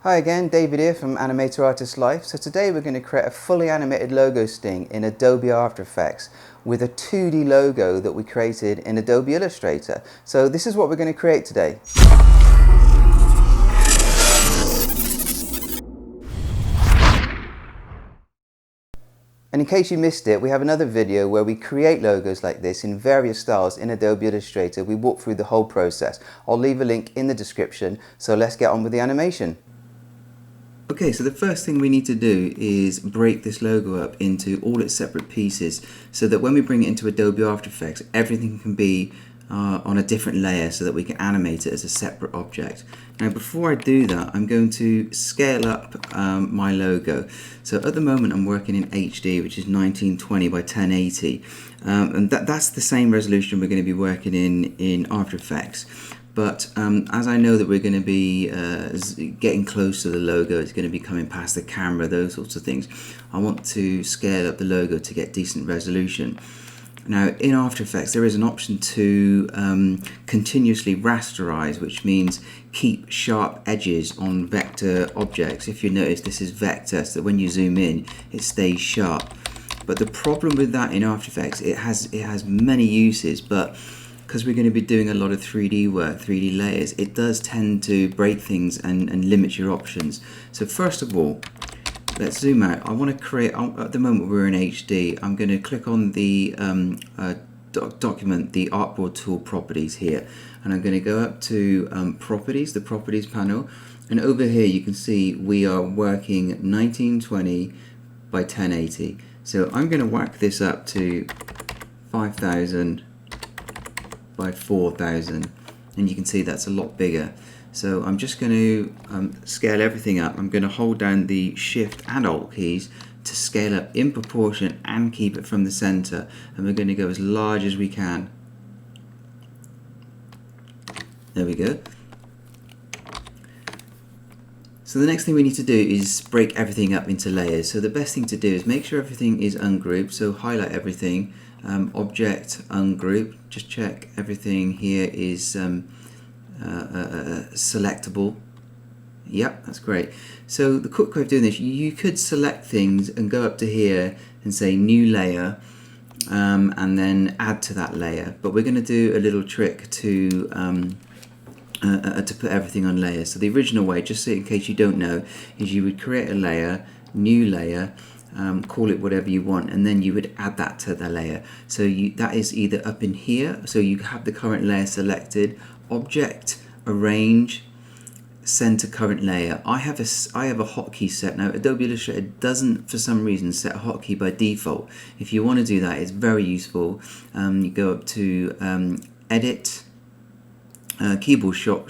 Hi again, David here from Animator Artist Life. So today we're going to create a fully animated logo sting in Adobe After Effects with a 2D logo that we created in Adobe Illustrator. So this is what we're going to create today. And in case you missed it, we have another video where we create logos like this in various styles in Adobe Illustrator. We walk through the whole process. I'll leave a link in the description, so let's get on with the animation. Okay, so the first thing we need to do is break this logo up into all its separate pieces so that when we bring it into Adobe After Effects, everything can be on a different layer so that we can animate it as a separate object. Now before I do that, I'm going to scale up my logo. So at the moment I'm working in HD, which is 1920 by 1080, and that's the same resolution we're going to be working in After Effects. But as I know that we're going to be getting close to the logo, it's going to be coming past the camera, those sorts of things, I want to scale up the logo to get decent resolution. Now in After Effects there is an option to continuously rasterize, which means keep sharp edges on vector objects. If you notice, this is vector, so that when you zoom in it stays sharp. But the problem with that in After Effects, it has many uses, but because we're going to be doing a lot of 3D work, 3D layers, it does tend to break things and limit your options. So first of all, let's zoom out. I want to create, at the moment we're in HD, I'm going to click on the document, the artboard tool properties here, and I'm going to go up to properties, the properties panel, and over here you can see we are working 1920 by 1080. So I'm going to whack this up to 5000 by 4000, and you can see that's a lot bigger. So I'm just going to scale everything up. I'm going to hold down the Shift and Alt keys to scale up in proportion and keep it from the center, and we're going to go as large as we can. There we go. So the next thing we need to do is break everything up into layers. So the best thing to do is make sure everything is ungrouped, so highlight everything, object ungroup, just check everything here is selectable. Yep, that's great. So the quick way of doing this, you could select things and go up to here and say new layer, and then add to that layer, but we're going to do a little trick to put everything on layers. So the original way, just so in case you don't know, is you would create a layer, new layer, call it whatever you want, and then you would add that to the layer. So that is either up in here, so you have the current layer selected, object, arrange, center current layer. I have a hotkey set. Now Adobe Illustrator doesn't for some reason set a hotkey by default. If you want to do that, it's very useful. You go up to edit, keyboard short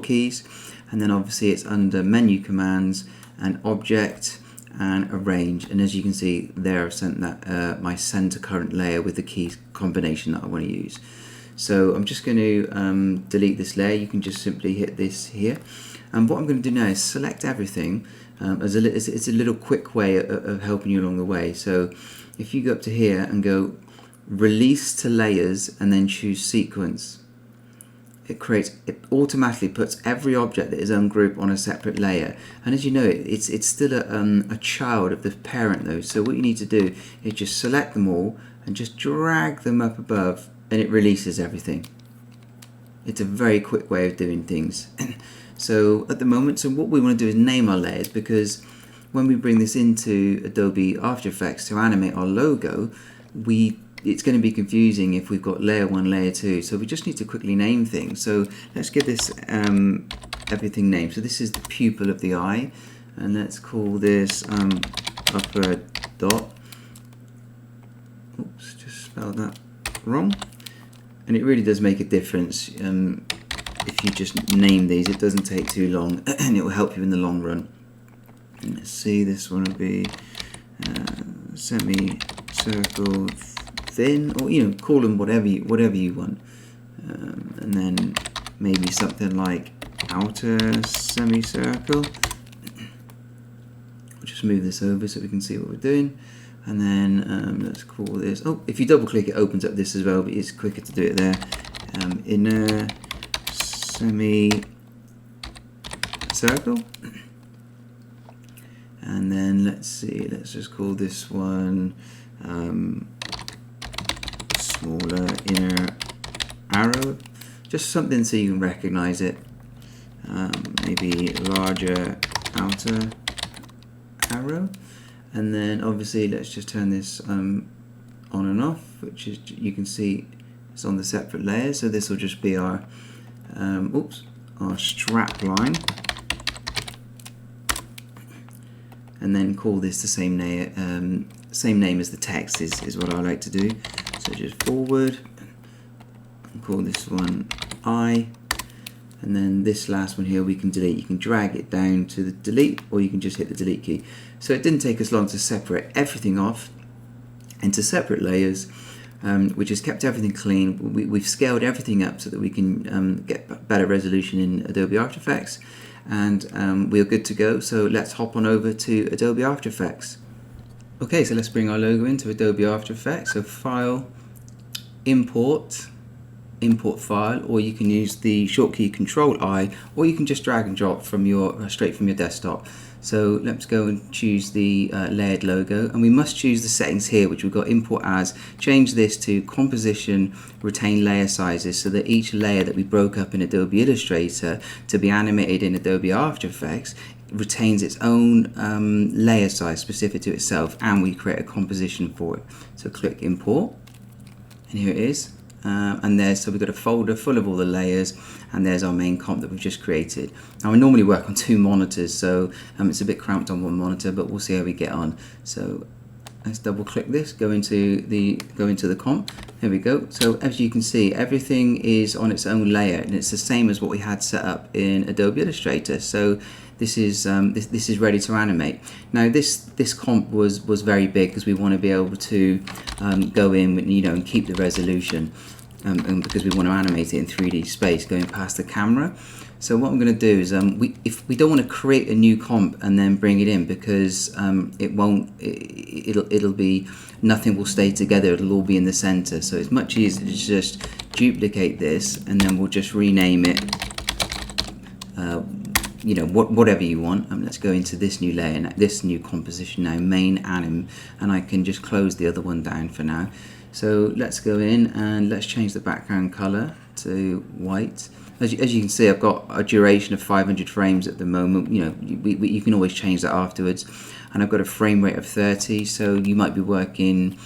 keys, and then obviously it's under menu commands and object and arrange, and as you can see there I've sent that my center current layer with the key combination that I want to use. So I'm just going to delete this layer. You can just simply hit this here, and what I'm going to do now is select everything. It's a little quick way of helping you along the way. So if you go up to here and go release to layers and then choose sequence, it automatically puts every object that is ungrouped on a separate layer, and as you know it's still a child of the parent though. So what you need to do is just select them all and just drag them up above, and it releases everything. It's a very quick way of doing things. So at the moment, so what we want to do is name our layers, because when we bring this into Adobe After Effects to animate our logo, it's going to be confusing if we've got layer 1, layer 2, so we just need to quickly name things. So let's give this everything named. So this is the pupil of the eye, and let's call this upper dot. Oops, just spelled that wrong. And it really does make a difference if you just name these. It doesn't take too long and it will help you in the long run. And let's see, this one will be semi-circle thin, or call them whatever you want, and then maybe something like outer semicircle. We'll just move this over so we can see what we're doing, and then let's call this, if you double click it opens up this as well, but it's quicker to do it there. Inner semicircle, and then let's see, let's just call this one smaller inner arrow, just something so you can recognize it. Maybe larger outer arrow, and then obviously let's just turn this on and off, which is, you can see it's on the separate layers, so this will just be our our strap line, and then call this the same name as the text is what I like to do. So just forward, and call this one I, and then this last one here we can delete. You can drag it down to the delete, or you can just hit the delete key. So it didn't take us long to separate everything off into separate layers, which has kept everything clean. We've scaled everything up so that we can get better resolution in Adobe After Effects, and we're good to go. So let's hop on over to Adobe After Effects. Okay, so let's bring our logo into Adobe After Effects. So File, Import file, or you can use the shortcut Control-I, or you can just drag and drop from straight from your desktop. So let's go and choose the layered logo, and we must choose the settings here, which we've got import as. Change this to composition, retain layer sizes, so that each layer that we broke up in Adobe Illustrator to be animated in Adobe After Effects retains its own layer size specific to itself, and we create a composition for it. So click import, and here it is. And so we've got a folder full of all the layers, and there's our main comp that we've just created. Now I normally work on 2 monitors, so it's a bit cramped on one monitor, but we'll see how we get on. So let's double click this, go into the comp. There we go. So as you can see, everything is on its own layer, and it's the same as what we had set up in Adobe Illustrator. So this is ready to animate. Now this comp was very big because we want to be able to go in, and keep the resolution, and because we want to animate it in 3D space going past the camera. So what I'm going to do is if we don't want to create a new comp and then bring it in, because it'll be, nothing will stay together, it'll all be in the center. So it's much easier to just duplicate this, and then we'll just rename it whatever you want. Let's go into this new layer, this new composition now, main anim, and I can just close the other one down for now. So let's go in and let's change the background color to white. As you can see, I've got a duration of 500 frames at the moment. You can always change that afterwards, and I've got a frame rate of 30. So you might be working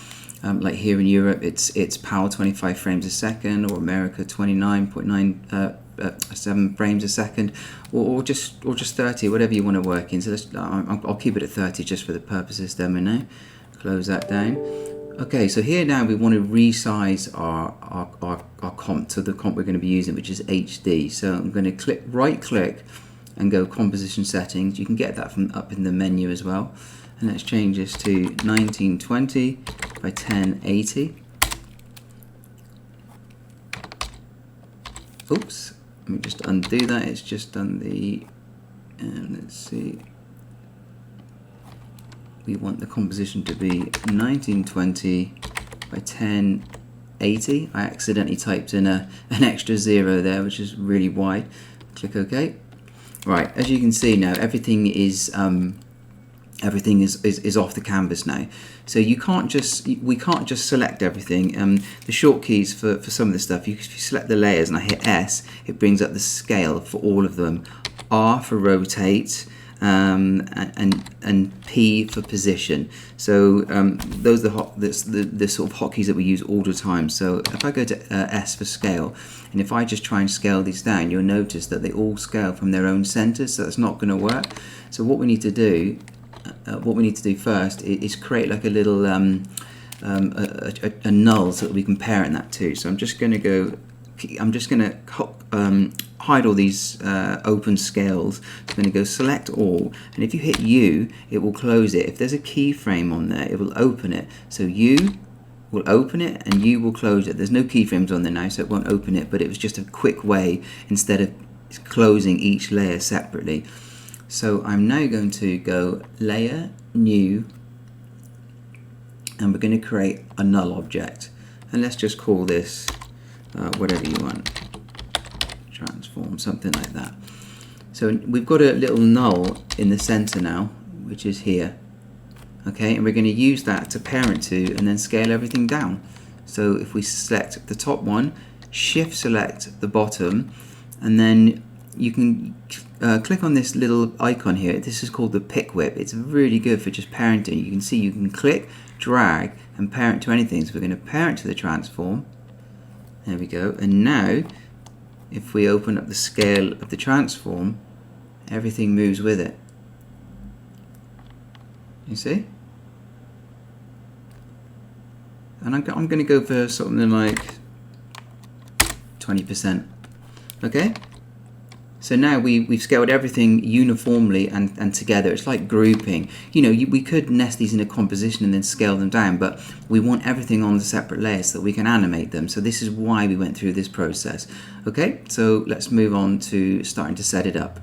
like here in Europe, it's PAL 25 frames a second, or America 29.97 frames a second, or just 30, whatever you want to work in. So I'll keep it at 30 just for the purpose of this demo now. Close that down. Okay, so here now we want to resize our comp to the comp we're going to be using, which is HD. So I'm going to right click and go composition settings. You can get that from up in the menu as well. And let's change this to 1920 by 1080. Oops, let me just undo that. It's just done the, let's see. We want the composition to be 1920 by 1080. I accidentally typed in an extra 0 there, which is really wide. Click OK. Right, as you can see now, everything is off the canvas now. So we can't just select everything. The shortkeys for some of the stuff, if you select the layers and I hit S, it brings up the scale for all of them. R for rotate, and P for position. So those are the sort of hotkeys that we use all the time. So if I go to S for scale, and if I just try and scale these down, you'll notice that they all scale from their own centers, so that's not going to work. So what we need to do first is create like a little a null so that we can parent that to. So I'm just going to hide all these open scales. I'm going to go select all, and if you hit U, it will close it. If there's a keyframe on there, it will open it. So U will open it and U will close it. There's no keyframes on there now, so it won't open it, but it was just a quick way instead of closing each layer separately. So I'm now going to go layer, new, and we're going to create a null object, and let's just call this whatever you want, transform, something like that. So we've got a little null in the center now. which is here. Okay, and we're going to use that to parent to and then scale everything down. So if we select the top one, shift select the bottom, and then you can click on this little icon here. This is called the pick whip. It's really good for just parenting. You can see you can click, drag, and parent to anything. So we're going to parent to the transform. There we go. And now, if we open up the scale of the transform, everything moves with it. You see? And I'm going to go for something like 20%. Okay? So now we've scaled everything uniformly and together. It's like grouping. You know, we could nest these in a composition and then scale them down, but we want everything on the separate layers so that we can animate them. So this is why we went through this process. Okay, so let's move on to starting to set it up.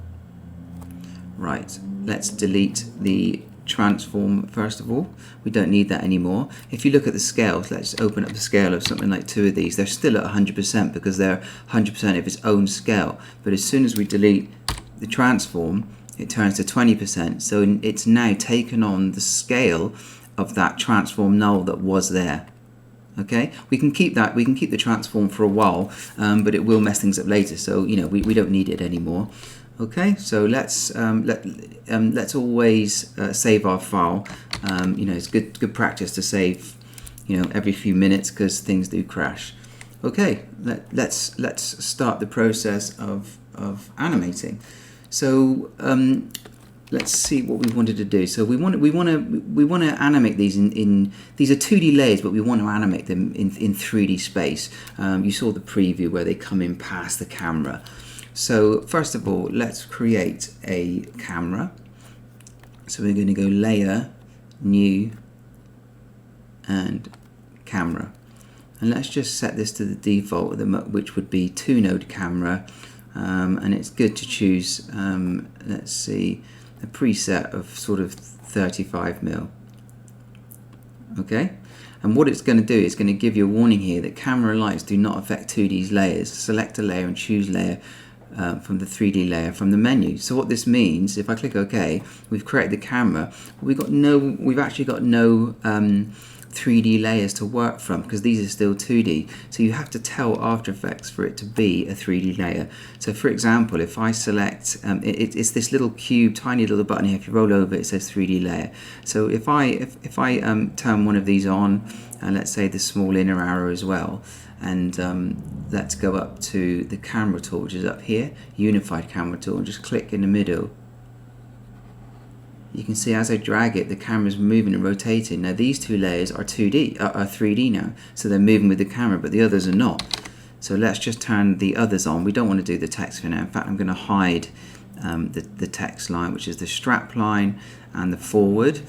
Right, let's delete the transform first of all. We don't need that anymore. If you look at the scales, let's open up the scale of something like 2 of these. They're still at 100% because they're 100% of its own scale. But as soon as we delete the transform, it turns to 20%. So it's now taken on the scale of that transform null that was there. Okay, we can keep that. We can keep the transform for a while, but it will mess things up later. So you know we don't need it anymore. Okay, so let's always save our file. You know, it's good practice to save, you know, every few minutes because things do crash. Okay, let's start the process of animating. So let's see what we wanted to do. So we want to animate these in these are 2D layers, but we want to animate them in 3D space. You saw the preview where they come in past the camera. So first of all, let's create a camera. So we're going to go Layer, New, and Camera. And let's just set this to the default, which would be 2-node camera. And it's good to choose, let's see, a preset of sort of 35mm. Okay? And what it's going to do is going to give you a warning here that camera lights do not affect 2D layers. Select a layer and choose layer from the 3D layer from the menu. So what this means, if I click OK, we've created the camera. We've actually got no 3D layers to work from because these are still 2D. So you have to tell After Effects for it to be a 3D layer. So for example, if I select, it's this little cube, tiny little button here. If you roll over, it says 3D layer. So if I turn one of these on, and let's say the small inner arrow as well, and let's go up to the camera tool, which is up here, unified camera tool, and just click in the middle. You can see as I drag it, the camera's moving and rotating. Now these two layers are 3D now, so they're moving with the camera, but the others are not. So let's just turn the others on. We don't want to do the text for now. In fact, I'm going to hide the text line, which is the strap line and the forward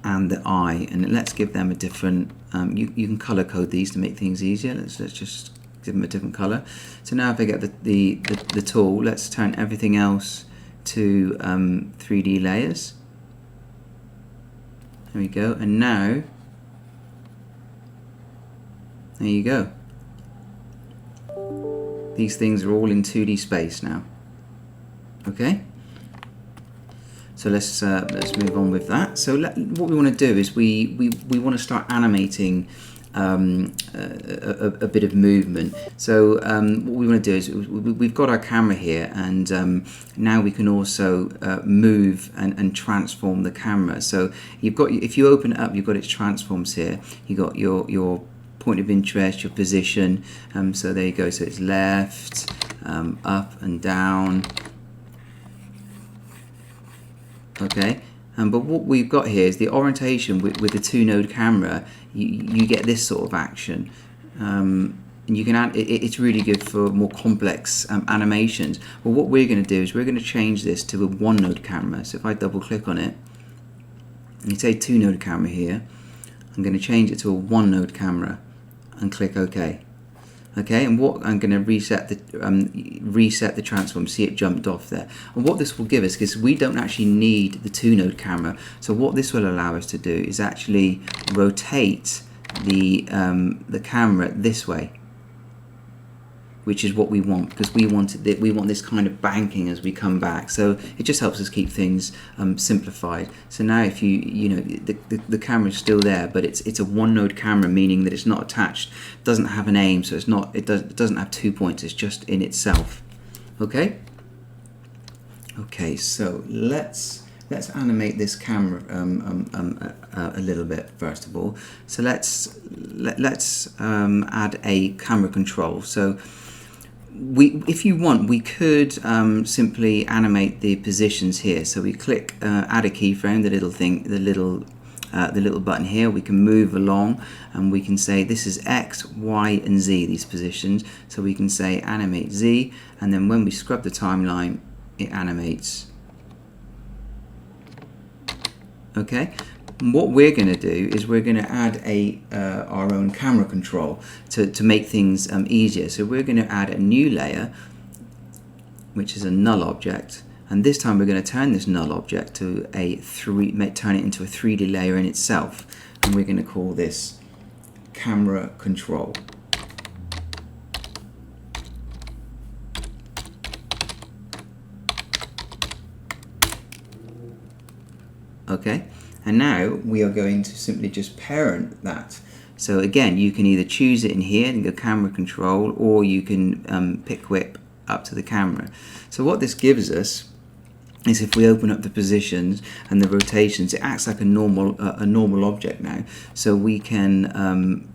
and the eye, and let's give them a different. You can color code these to make things easier. Let's just give them a different color. So now if I get the tool, let's turn everything else to 3D layers. There we go, and now there you go. These things are all in 2D space now. Okay. So let's move on with that. So what we want to do is we want to start animating a bit of movement. So what we want to do is we've got our camera here, and now we can also move and transform the camera. So if you open it up, you've got its transforms here. You've got your point of interest, your position. So there you go. So it's left, up and down. Okay, but what we've got here is the orientation with the 2-node camera. You get this sort of action, and you can add. It's really good for more complex animations. Well, what we're going to do is we're going to change this to a 1-node camera. So if I double click on it, and you say 2-node camera here, I'm going to change it to a 1-node camera, and click OK. Okay, and what I'm going to reset the transform. See, it jumped off there. And what this will give us, because we don't actually need the 2-node camera, so what this will allow us to do is actually rotate the camera this way. which is what we want, because we want this kind of banking as we come back. So it just helps us keep things simplified. So now if you know the camera is still there, but it's a one node camera, meaning that it's not attached, doesn't have an aim, so it doesn't have 2 points, it's just in itself. Okay. Okay, so let's animate this camera a little bit first of all. So let's add a camera control. So if you want, we could simply animate the positions here. So we click add a keyframe, the little thing, the little button here. We can move along and we can say this is X, Y, and Z, these positions. So we can say animate Z, and then when we scrub the timeline, it animates. Okay, and what we're going to do is we're going to add our own camera control to make things easier. So we're going to add a new layer, which is a null object, and this time we're going to turn this null object to turn it into a 3D layer in itself, and we're going to call this camera control. Okay, and now we are going to simply just parent that. So again, you can either choose it in here and go camera control, or you can pick whip up to the camera. So what this gives us is, if we open up the positions and the rotations, it acts like a normal object now. So we can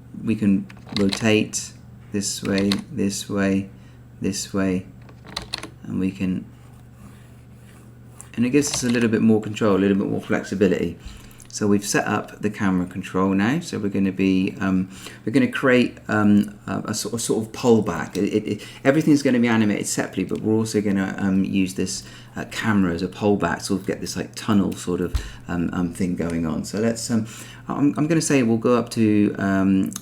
rotate this way, this way, this way, and it gives us a little bit more control, a little bit more flexibility. So we've set up the camera control now. So we're going to be we're going to create a sort of pullback. Everything's going to be animated separately, but we're also going to use this camera as a pullback, sort of get this like tunnel sort of thing going on. So let's I'm going to say we'll go up to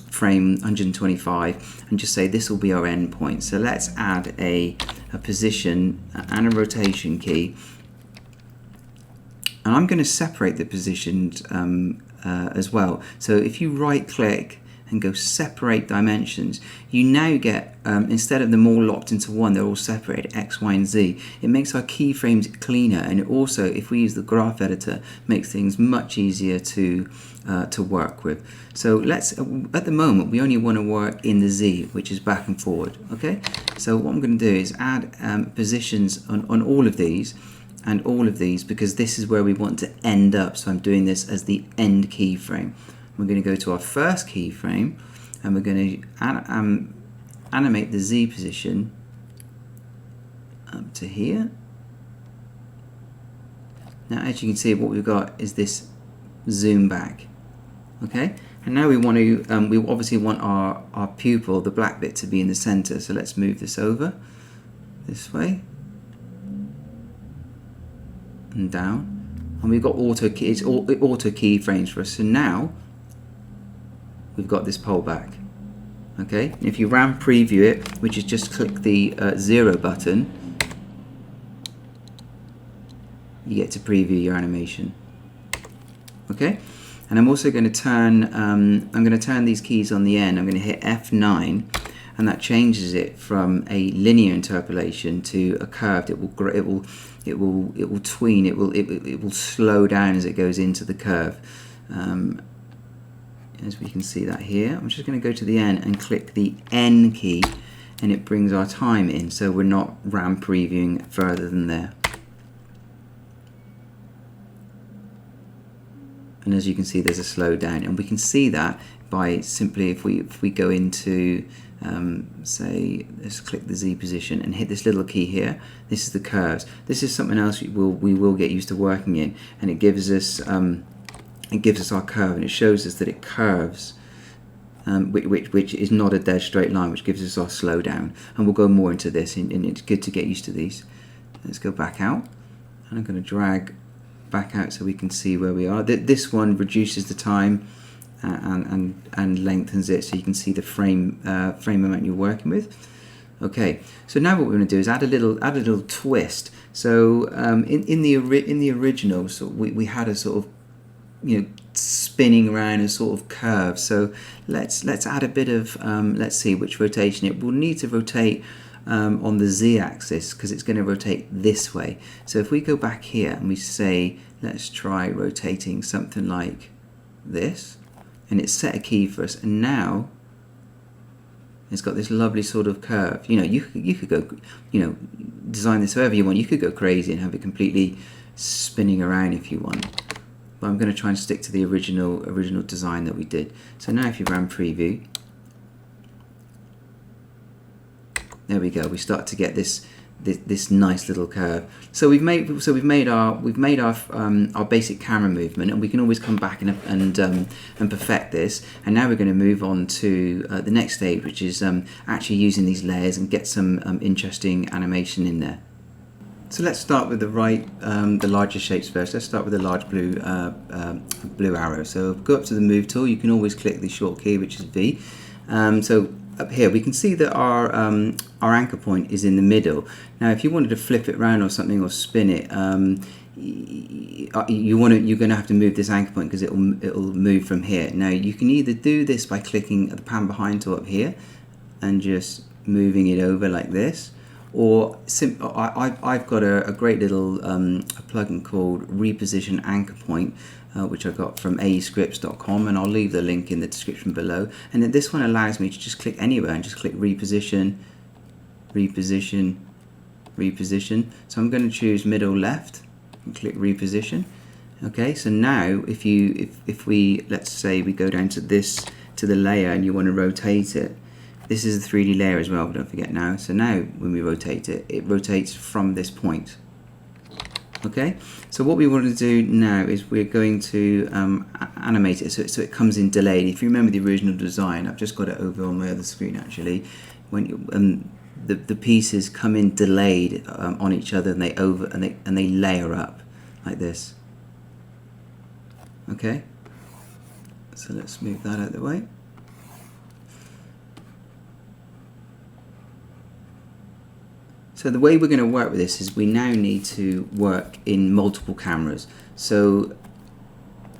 frame 125 and just say this will be our end point. So let's add a position and a rotation key. And I'm going to separate the positions as well. So if you right click and go separate dimensions, you now get, instead of them all locked into one, they're all separated, X, Y, and Z. It makes our keyframes cleaner, and it also, if we use the graph editor, makes things much easier to work with. So let's, at the moment, we only want to work in the Z, which is back and forward. Okay. So what I'm going to do is add positions on all of these and all of these, because this is where we want to end up. So I'm doing this as the end keyframe. We're going to go to our first keyframe and we're going to animate the Z position up to here. Now, as you can see, what we've got is this zoom back. Okay, and now we want to we obviously want our pupil, the black bit, to be in the center. So let's move this over this way and down, and we've got auto keyframes for us. So now we've got this pullback. Okay, and if you RAM preview it, which is just click the 0 button, you get to preview your animation. Okay, and I'm also going to turn these keys on the end. I'm going to hit F9, and that changes it from a linear interpolation to a curved. It will tween. It will slow down as it goes into the curve. As we can see that here, I'm just going to go to the end and click the N key, and it brings our time in, so we're not RAM previewing further than there. And as you can see, there's a slowdown, and we can see that by simply if we go into say, let's click the Z position and hit this little key here. This is the curves. This is something else we will get used to working in, and it gives us our curve, and it shows us that it curves, which is not a dead straight line, which gives us our slowdown. And we'll go more into this, and it's good to get used to these. Let's go back out, and I'm going to drag back out so we can see where we are. This one reduces the time and lengthens it, so you can see the frame amount you're working with. Okay, so now what we're going to do is add a little twist. So in the original, so we had a sort of spinning around a sort of curve. So let's add a bit of let's see which rotation. It will need to rotate on the z-axis because it's going to rotate this way. So if we go back here and we say let's try rotating something like this, and it's set a key for us, and now it's got this lovely sort of curve. You could go, design this however you want. You could go crazy and have it completely spinning around if you want. But I'm going to try and stick to the original design that we did. So now if you run preview, there we go. We start to get this nice little curve. So we've made our basic camera movement, and we can always come back and perfect this. And now we're going to move on to the next stage, which is actually using these layers and get some interesting animation in there. So let's start with the larger shapes first. Let's start with the large blue arrow. So go up to the move tool. You can always click the short key, which is V. So up here we can see that our anchor point is in the middle. Now if you wanted to flip it around or something, or spin it, you're going to have to move this anchor point because it'll move from here. Now you can either do this by clicking the pan behind tool up here and just moving it over like this, or I've got a great little a plugin called Reposition Anchor Point, which I got from aescripts.com, and I'll leave the link in the description below. And then this one allows me to just click anywhere and just click reposition, reposition, reposition. So I'm going to choose middle left and click reposition. Okay, so now if we let's say we go down to the layer and you want to rotate it. This is a 3D layer as well, don't forget now. So now when we rotate it, it rotates from this point. Okay, so what we want to do now is we're going to animate it so it comes in delayed. If you remember the original design, I've just got it over on my other screen actually. When the pieces come in delayed on each other, and they layer up like this. Okay, so let's move that out of the way. So the way we're going to work with this is we now need to work in multiple cameras. So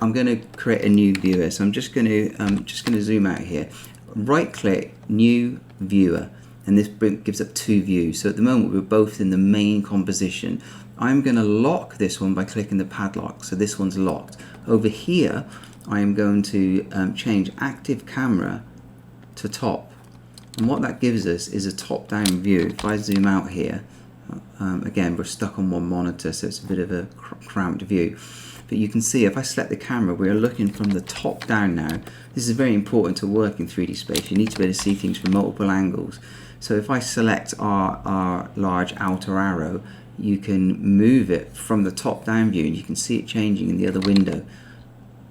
I'm going to create a new viewer. So I'm just going to zoom out here. Right click, new viewer, and this gives up two views. So at the moment we're both in the main composition. I'm going to lock this one by clicking the padlock. So this one's locked. Over here I am going to change active camera to top. And what that gives us is a top-down view. If I zoom out here, again we're stuck on one monitor, so it's a bit of a cramped view. But you can see if I select the camera, we are looking from the top down now. This is very important to work in 3D space. You need to be able to see things from multiple angles. So if I select our large outer arrow, you can move it from the top-down view, and you can see it changing in the other window.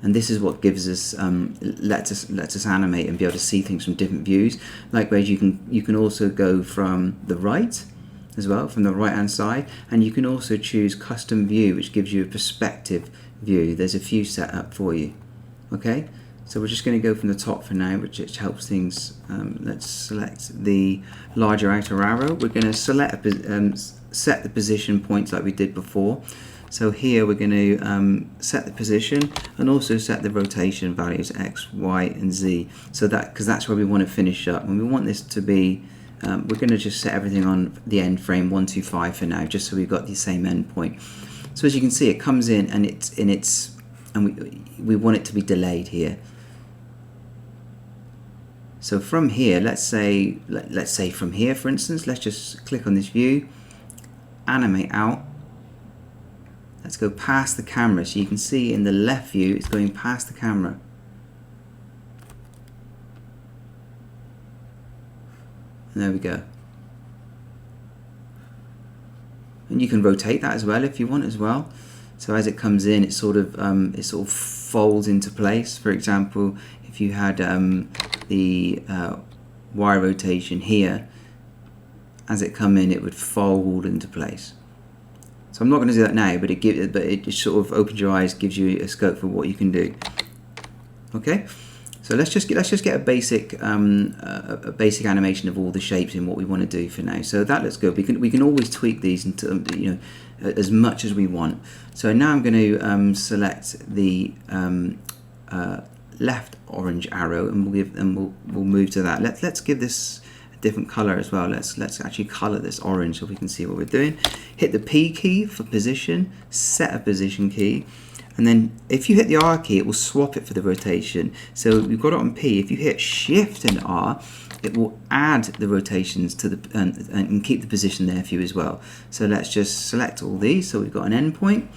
And this is what gives us, lets us animate and be able to see things from different views. Likewise, you can also go from the right as well, from the right hand side, and you can also choose custom view, which gives you a perspective view. There's a few set up for you. Okay, so we're just going to go from the top for now, which helps things. Let's select the larger outer arrow. We're going to select set the position points like we did before. So here we're going to set the position and also set the rotation values X, Y, and Z. So because that's where we want to finish up. And we want this to be, we're going to just set everything on the end frame 125 for now, just so we've got the same end point. So as you can see, it comes in and we want it to be delayed here. So from here, let's say from here, for instance, let's just click on this view, animate out. Let's go past the camera, so you can see in the left view it's going past the camera. And there we go. And you can rotate that as well if you want as well. So as it comes in, it sort of folds into place. For example, if you had the Y rotation here, as it come in, it would fold into place. So I'm not going to do that now, but it just sort of opens your eyes, gives you a scope for what you can do. Okay, So let's just get a basic animation of all the shapes in what we want to do for now. So that looks good. We can always tweak these into, you know, as much as we want. So now I'm going to select the left orange arrow, and we'll move to that. Let's give this a different color as well. Let's actually color this orange so we can see what we're doing. Hit the P key for position, set a position key. And then if you hit the R key, it will swap it for the rotation. So we've got it on P. If you hit Shift and R, it will add the rotations to the and keep the position there for you as well. So let's just select all these. So we've got an endpoint.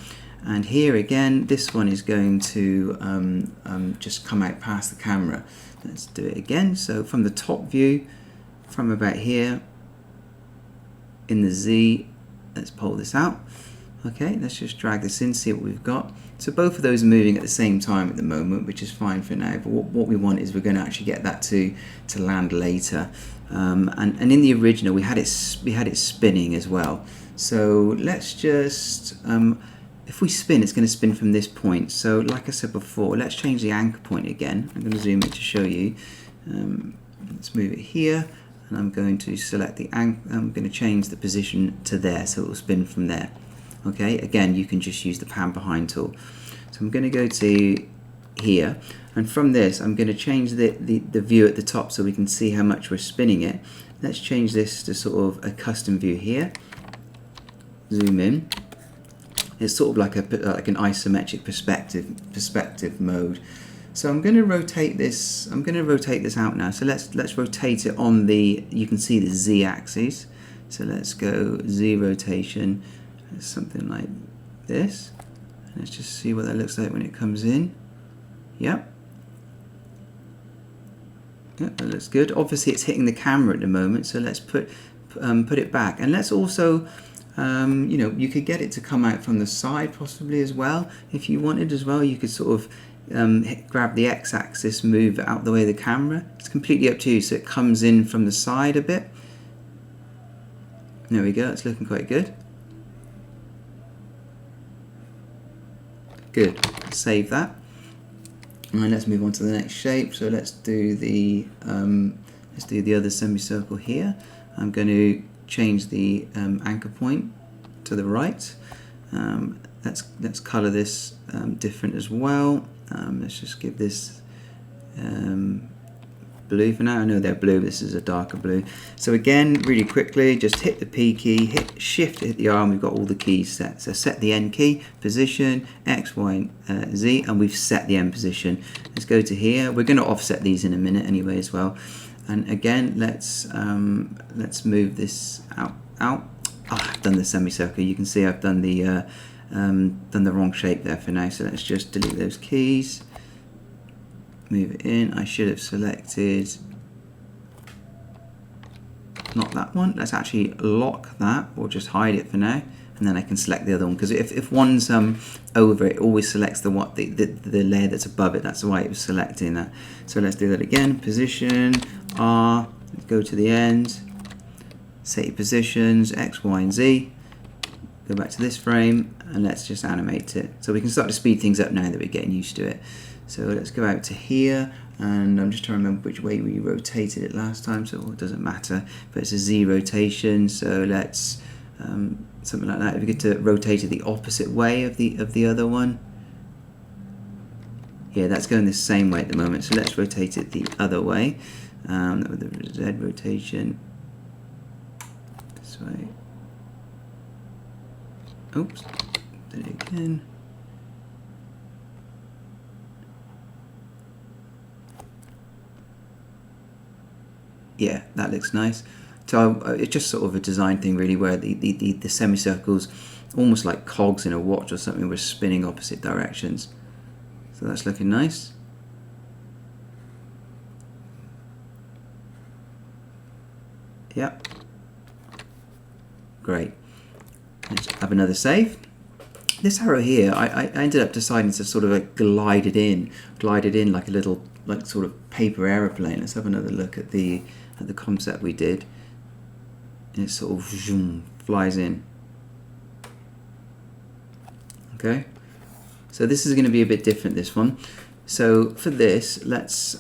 And here again, this one is going to just come out past the camera. Let's do it again. So from the top view, from about here, in the Z, let's pull this out. Okay, let's just drag this in, see what we've got. So both of those are moving at the same time at the moment, which is fine for now. But what we want is we're going to actually get that to land later. And in the original, we had it spinning as well. So let's just, if we spin, it's going to spin from this point. So like I said before, let's change the anchor point again. I'm going to zoom in to show you. Let's move it here. And I'm going to select the anchor. I'm going to change the position to there, so it will spin from there. Okay, again, you can just use the pan behind tool. So I'm going to go to here, and from this I'm going to change the view at the top so we can see how much we're spinning it. Let's change this to sort of a custom view here. Zoom in. It's sort of like an isometric perspective mode. So I'm going to rotate this. I'm going to rotate this out now. So let's rotate it on the. You can see the Z axis. So let's go Z rotation. Something like this. Let's just see what that looks like when it comes in. Yep. Yep, that looks good. Obviously it's hitting the camera at the moment, so let's put it back. And let's also, you know, you could get it to come out from the side possibly as well. If you wanted as well, you could sort of grab the X-axis, move it out the way of the camera. It's completely up to you, so it comes in from the side a bit. There we go, it's looking quite good. Good, save that. And let's move on to the next shape. So let's do the other semicircle here. I'm going to change the anchor point to the right. Let's color this different as well. Let's just give this blue for now. I know they're blue, this is a darker blue. So again, really quickly, just hit the P key, hit Shift, hit the R, and we've got all the keys set. So set the N key, position, X, Y, Z, and we've set the N position. Let's go to here. We're going to offset these in a minute anyway as well. And again, let's move this out. Oh, I've done the semicircle. You can see I've done the wrong shape there for now. So let's just delete those keys. Move it in. I should have selected not that one. Let's actually lock that or just hide it for now, and then I can select the other one, because if one's over, it always selects the layer that's above it. That's why it was selecting that. So let's do that again. Position R, go to the end, set your positions X, Y, and Z. Go back to this frame and let's just animate it. So we can start to speed things up now that we're getting used to it. So let's go out to here, and I'm just trying to remember which way we rotated it last time, so it doesn't matter, but it's a Z rotation. So let's something like that. If we get to rotate it the opposite way of the other one, yeah, that's going the same way at the moment. So let's rotate it the other way with the Z rotation this way. Oops, did it again. Yeah, that looks nice. So it's just sort of a design thing really, where the semicircles, almost like cogs in a watch or something, were spinning opposite directions. So that's looking nice. Yep. Great. Let's have another save. This arrow here, I ended up deciding to sort of like glide it in like a little, like sort of paper aeroplane. Let's have another look at the concept we did. And it sort of zoom, flies in. Okay, so this is going to be a bit different, this one. So for this, let's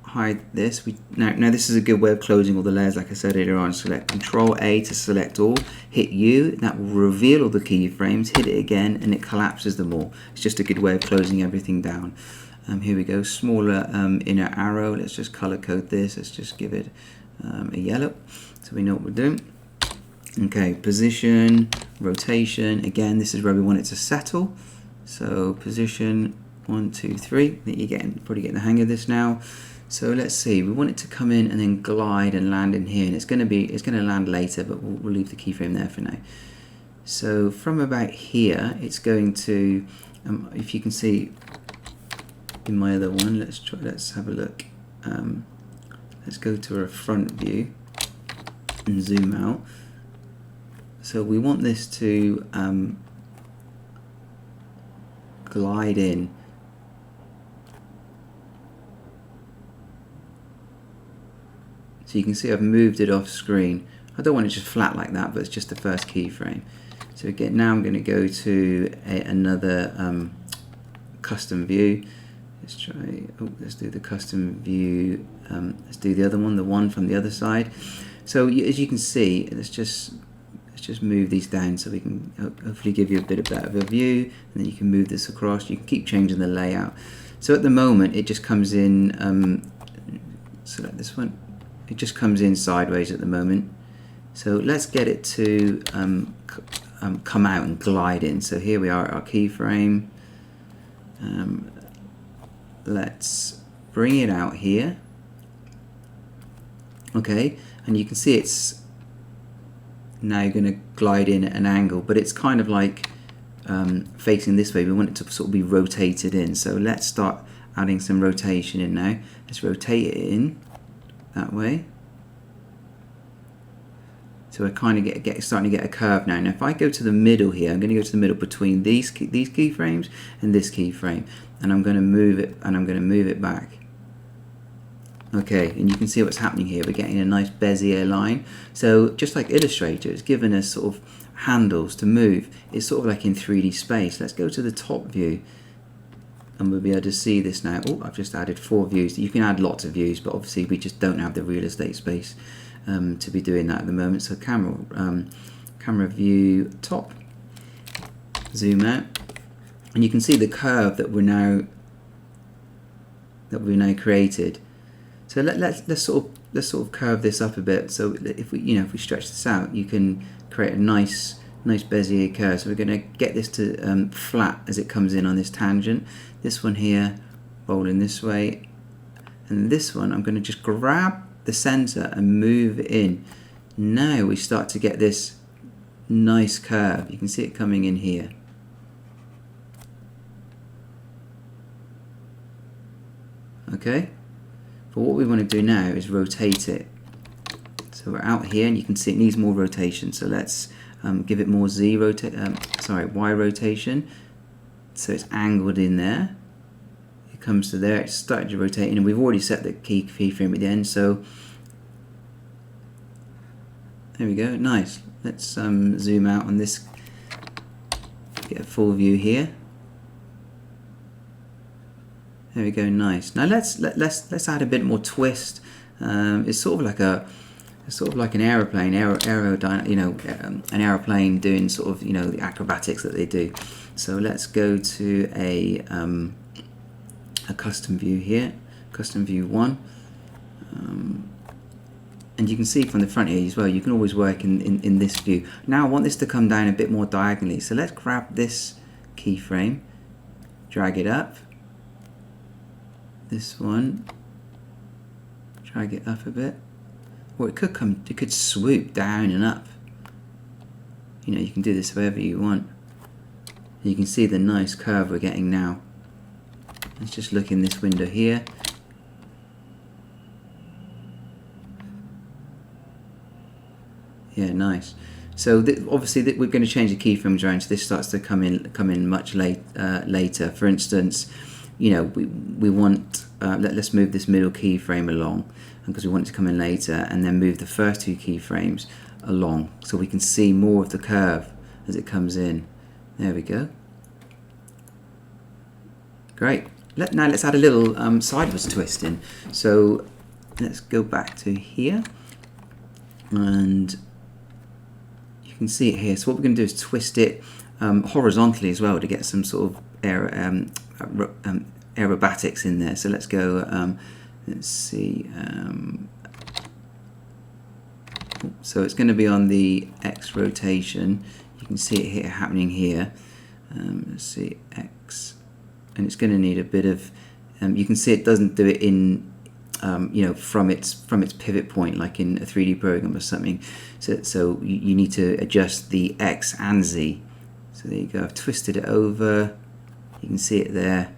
hide this. Now this is a good way of closing all the layers, like I said earlier on. Select Control A to select all, hit U, that will reveal all the keyframes, hit it again and it collapses them all. It's just a good way of closing everything down. Here we go, smaller inner arrow. Let's just color code this. Let's just give it a yellow so we know what we're doing. Okay, position, rotation. Again, this is where we want it to settle. So position 1, 2, 3. You're probably getting the hang of this now. So let's see, we want it to come in and then glide and land in here, and it's going to land later, but we'll leave the keyframe there for now. So from about here, it's going to, if you can see in my other one, let's have a look. Let's go to our front view and zoom out. So we want this to glide in. So you can see I've moved it off screen. I don't want it just flat like that, but it's just the first keyframe. So again, now I'm going to go to another custom view. Let's try. Let's do the custom view. Let's do the other one, the one from the other side. So as you can see, let's just move these down so we can hopefully give you a bit of better of a view, and then you can move this across. You can keep changing the layout. So at the moment, it just comes in. Select this one. It just comes in sideways at the moment. So let's get it to come out and glide in. So here we are at our keyframe. Let's bring it out here. Okay, and you can see it's now going to glide in at an angle, but it's kind of like facing this way. We want it to sort of be rotated in. So let's start adding some rotation in now. Let's rotate it in that way. So I kind of starting to get a curve now. Now if I go to the middle here, I'm going to go to the middle between these keyframes and this keyframe, and I'm going to move it, and I'm going to move it back. Okay, and you can see what's happening here. We're getting a nice Bezier line. So just like Illustrator, it's given us sort of handles to move. It's sort of like in 3D space. Let's go to the top view, and we'll be able to see this now. Oh, I've just added 4 views. You can add lots of views, but obviously we just don't have the real estate space to be doing that at the moment. So camera view top, zoom out, and you can see the curve that we've now created. So let's sort of curve this up a bit. So if we stretch this out, you can create a nice Bezier curve. So we're going to get this to flat as it comes in on this tangent. This one here rolling this way, and this one I'm going to just grab the center and move it in. Now we start to get this nice curve. You can see it coming in here. Okay, but what we want to do now is rotate it. So we're out here, and you can see it needs more rotation. So let's give it more Y rotation. So it's angled in there. It comes to there. It's started to rotate, and we've already set the keyframe at the end. So there we go. Nice. Let's zoom out on this. Get a full view here. There we go, nice. Now let's add a bit more twist. It's sort of like an aeroplane, an aeroplane doing sort of the acrobatics that they do. So let's go to a custom view here, custom view 1, and you can see from the front here as well. You can always work in this view. Now I want this to come down a bit more diagonally. So let's grab this keyframe, drag it up. This one, drag it up a bit, or it could swoop down and up. You can do this however you want. You can see the nice curve we're getting now. Let's just look in this window here. Yeah, nice. So obviously we're going to change the keyframes around, so this starts to come in much later. For instance, we want, let's move this middle keyframe along, because we want it to come in later, and then move the first 2 keyframes along so we can see more of the curve as it comes in. There we go. Great. Now let's add a little sideways twist in. So let's go back to here, and you can see it here. So what we're going to do is twist it horizontally as well to get some sort of aerobatics in there. So let's go, let's see, so it's going to be on the X rotation. You can see it here happening here. Let's see, X, and it's going to need a bit of, you can see it doesn't do it in, you know, from its pivot point like in a 3D program or something. So you need to adjust the X and Z. So there you go, I've twisted it over, you can see it there,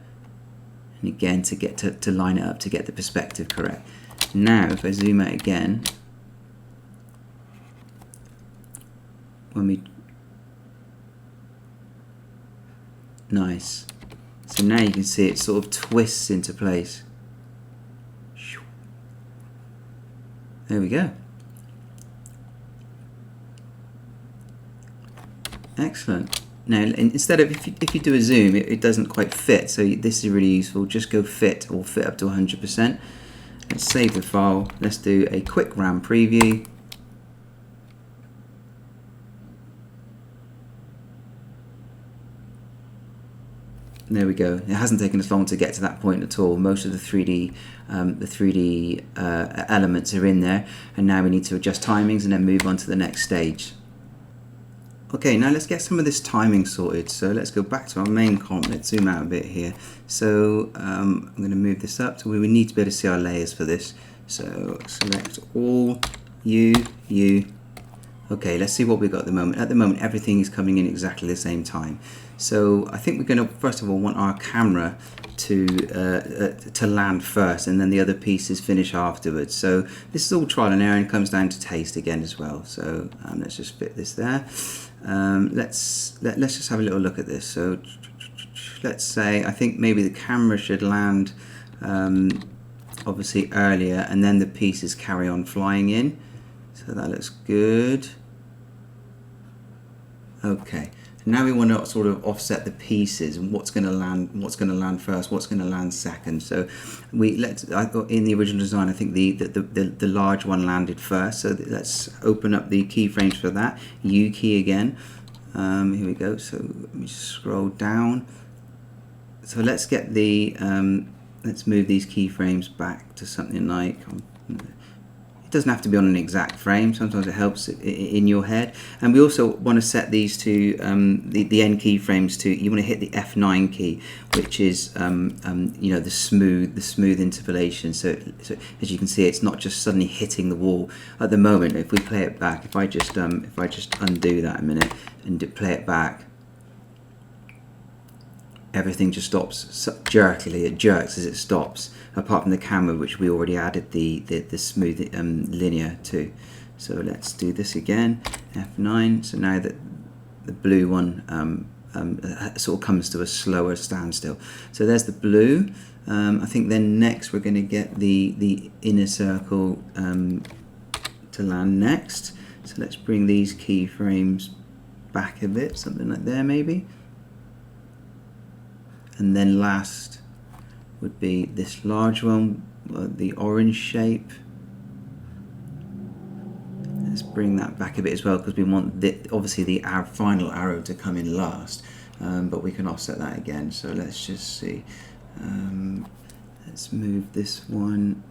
and again to get to line it up to get the perspective correct. Now if I zoom out again, nice. So now you can see it sort of twists into place. There we go. Excellent. Now instead of if you do a zoom, it doesn't quite fit, so this is really useful. Just go fit, or fit up to 100%. Let's save the file. Let's do a quick RAM preview. There we go. It hasn't taken us long to get to that point at all. Most of the 3D elements are in there, and now we need to adjust timings and then move on to the next stage. Okay, now let's get some of this timing sorted. So let's go back to our main comp. Let's zoom out a bit here. So I'm going to move this up. So we need to be able to see our layers for this. So select all, U. Okay, let's see what we've got at the moment. At the moment, everything is coming in exactly the same time. So I think we're going to first of all want our camera to land first, and then the other pieces finish afterwards. So this is all trial and error, and comes down to taste again as well. So let's just fit this there. Let's just have a little look at this. So let's say I think maybe the camera should land obviously earlier, and then the pieces carry on flying in. So that looks good. Okay, now we want to sort of offset the pieces and what's going to land first, what's going to land second. So I thought in the original design, I think the large one landed first. So let's open up the keyframes for that. U key again. Here we go. So let me just scroll down. So let's get the let's move these keyframes back to something like. It doesn't have to be on an exact frame. Sometimes it helps in your head. And we also want to set these to the end keyframes to. You want to hit the F9 key, which is you know, the smooth interpolation. So as you can see, it's not just suddenly hitting the wall. At the moment, if we play it back, if I just undo that a minute and play it back, everything just stops jerkily. It jerks as it stops, apart from the camera, which we already added the smooth linear to. So let's do this again, F9. So now that the blue one sort of comes to a slower standstill. So there's the blue. I think then next we're going to get the inner circle to land next. So let's bring these keyframes back a bit, something like there maybe. And then last would be this large one, the orange shape. Let's bring that back a bit as well, because we want obviously the final arrow to come in last, but we can offset that again. So let's just see. Let's move this one.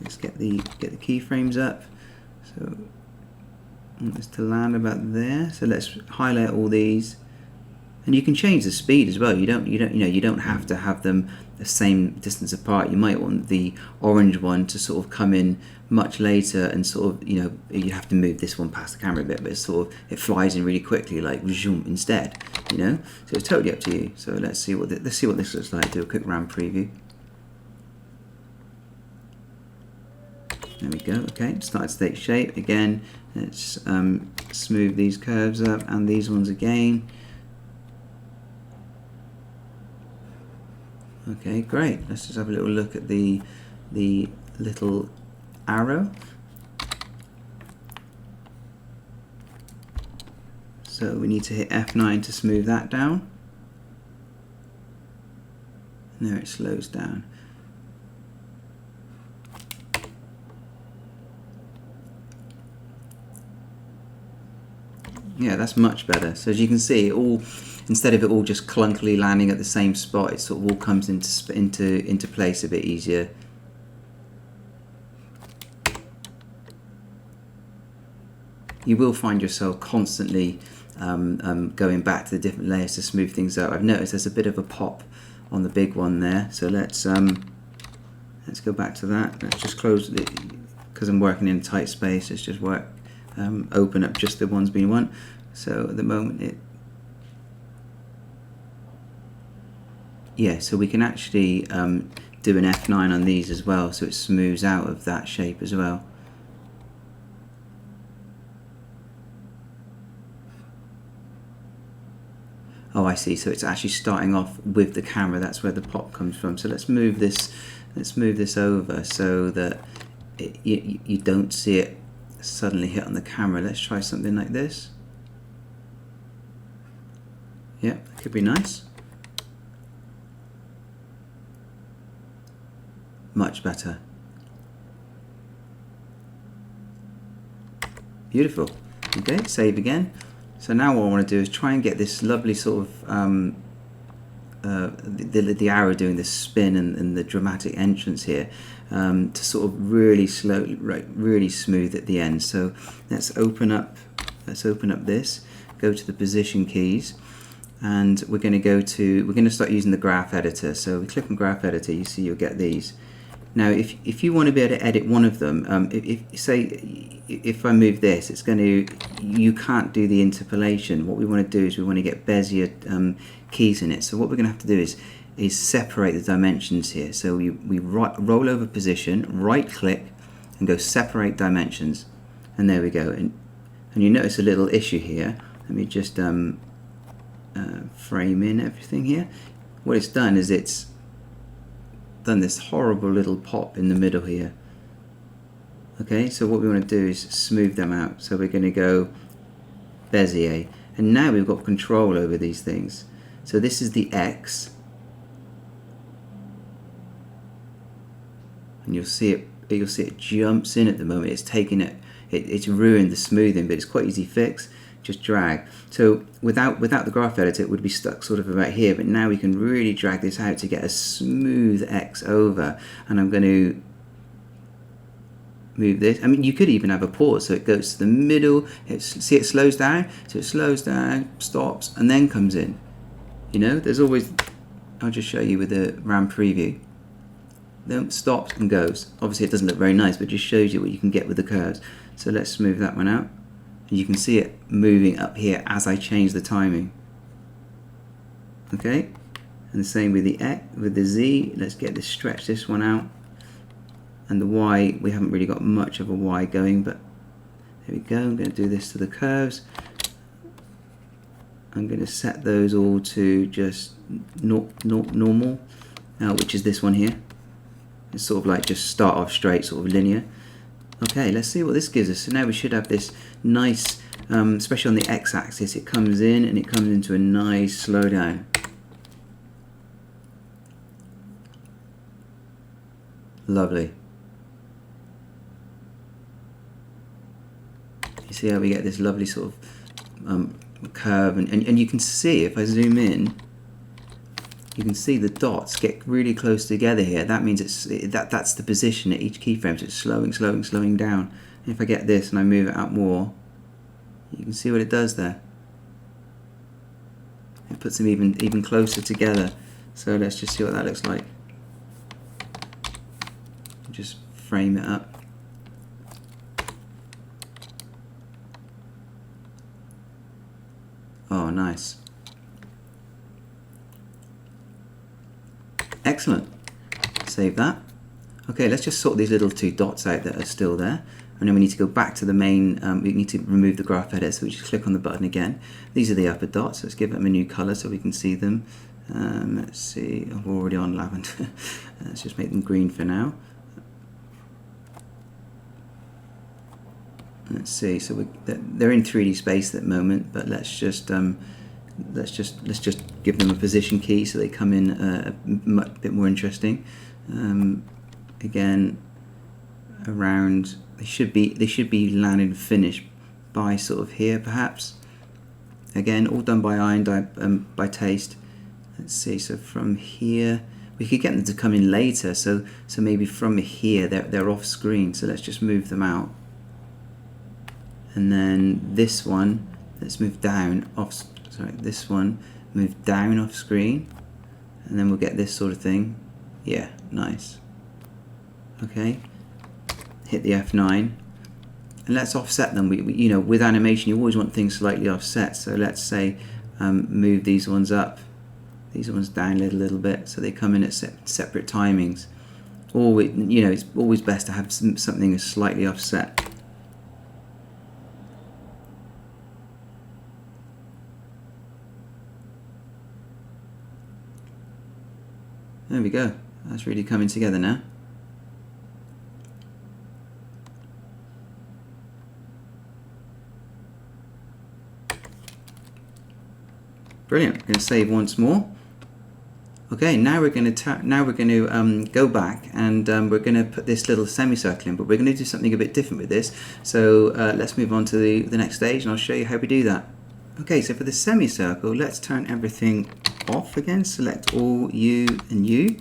Let's get the keyframes up. So I want this to land about there. So let's highlight all these. And you can change the speed as well. You don't have to have them the same distance apart. You might want the orange one to sort of come in much later, and sort of, you know, you have to move this one past the camera a bit, but it's sort of, it flies in really quickly, like zoom instead, you know. So it's totally up to you. So let's see what this looks like. Do a quick RAM preview. There we go. Okay, started state shape again. Let's smooth these curves up and these ones again. Okay, great. Let's just have a little look at the little arrow. So we need to hit F9 to smooth that down. There it slows down. Yeah, that's much better. So as you can see, it all, instead of it all just clunkily landing at the same spot, it sort of all comes into place a bit easier. You will find yourself constantly going back to the different layers to smooth things out. I've noticed there's a bit of a pop on the big one there, so let's go back to that. Let's just close it, because I'm working in a tight space. Let's just open up just the ones we want. So at the moment so we can actually do an F9 on these as well, so it smooths out of that shape as well. Oh, I see. So it's actually starting off with the camera. That's where the pop comes from. So let's move this. Let's move this over so that you don't see it suddenly hit on the camera. Let's try something like this. Yeah, that could be nice. Much better. Beautiful. Okay, save again. So now what I want to do is try and get this lovely sort of the arrow doing this spin and the dramatic entrance here to sort of really slowly, really smooth at the end. So let's open up this, go to the position keys, and we're going to start using the graph editor. So we click on graph editor, you see you'll get these. Now if you want to be able to edit one of them, if I move this, you can't do the interpolation. What we want to do is we want to get Bezier keys in it. So what we're going to have to do is separate the dimensions here. So we roll over position, right click, and go separate dimensions, and there we go. And you notice a little issue here. Let me just frame in everything here. What it's done is it's done this horrible little pop in the middle here. Okay, so what we want to do is smooth them out. So we're going to go Bezier, and now we've got control over these things. So this is the X, and you'll see it jumps in at the moment. It's taking it's ruined the smoothing, but it's quite easy fix. Just drag. So without the graph editor, it would be stuck sort of about here, but now we can really drag this out to get a smooth X over. And I'm going to move this. I mean, you could even have a pause, so it goes to the middle. See, it slows down. So it slows down, stops, and then comes in. You know, there's always. I'll just show you with the RAM preview. Then stops and goes. Obviously, it doesn't look very nice, but it just shows you what you can get with the curves. So let's smooth that one out. You can see it moving up here as I change the timing. Okay, and the same with the X, with the Z. Let's stretch this one out, and the Y, we haven't really got much of a Y going, but there we go. I'm going to do this to the curves. I'm going to set those all to just normal, which is this one here. It's sort of like just start off straight, sort of linear. Okay, let's see what this gives us. So now we should have this nice, especially on the X-axis, it comes in and it comes into a nice slowdown. Lovely. You see how we get this lovely sort of curve, and you can see, if I zoom in, you can see the dots get really close together here. That means that's the position at each keyframe. So it's slowing down. And if I get this and I move it out more, you can see what it does there. It puts them even closer together. So let's just see what that looks like. Just frame it up. Oh, nice. Excellent. Save that. Okay, let's just sort these little two dots out that are still there. And then we need to go back to the main, we need to remove the graph edit, so we just click on the button again. These are the upper dots. Let's give them a new color so we can see them. Let's see, we're already on lavender. Let's just make them green for now. Let's see, so they're in 3D space at the moment, but let's just let's just give them a position key so they come in a bit more interesting. Again, around they should be landed and finished by sort of here perhaps. Again, all done by eye and by taste. Let's see, so from here we could get them to come in later, so maybe from here they're off screen, so let's just move them out. And then this one, let's move down off, sorry, this one, move down off screen, and then we'll get this sort of thing. Yeah, nice. Okay, hit the F9, and let's offset them. We you know, with animation, you always want things slightly offset, so let's say move these ones up, these ones down a little bit, so they come in at separate timings. Or you know, it's always best to have something that's slightly offset. There we go. That's really coming together now. Brilliant. I'm going to save once more. Okay, now we're going to go back and we're going to put this little semicircle in, but we're going to do something a bit different with this. So let's move on to the next stage, and I'll show you how we do that. Okay, so for the semicircle, let's turn everything off again. Select all, U and U.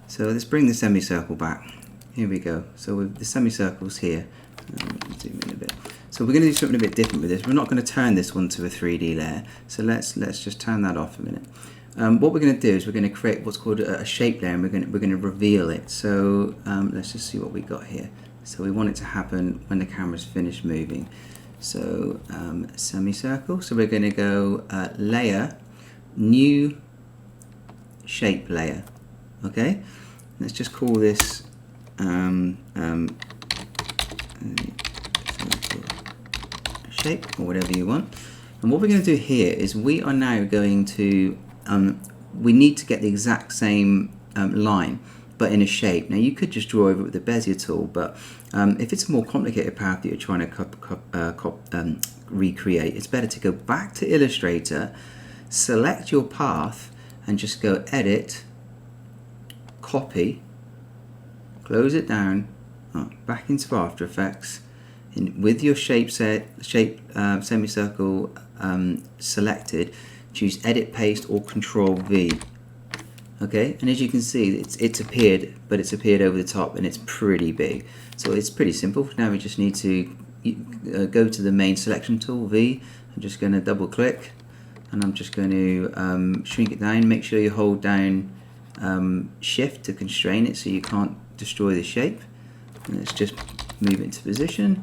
So let's bring the semicircle back. Here we go. So with the semicircles here, zoom in a bit. So we're going to do something a bit different with this. We're not going to turn this one to a 3D layer. So let's just turn that off a minute. What we're going to do is we're going to create what's called a shape layer, and we're going to reveal it. So let's just see what we got here. So we want it to happen when the camera's finished moving. So semicircle. So we're going to go layer, new shape layer. Okay. Let's just call this shape, or whatever you want. And what we're going to do here is we are now going to we need to get the exact same line, but in a shape. Now you could just draw over it with the Bezier tool, but if it's a more complicated path that you're trying to recreate, it's better to go back to Illustrator, select your path, and just go Edit, Copy, close it down, back into After Effects, with your semicircle selected. Choose Edit, Paste, or Control V. Okay, and as you can see, it's appeared, but it's appeared over the top, and it's pretty big. So it's pretty simple. Now we just need to go to the main selection tool, V. I'm just going to double click, and I'm just going to shrink it down. Make sure you hold down Shift to constrain it so you can't destroy the shape. And let's just move it into position.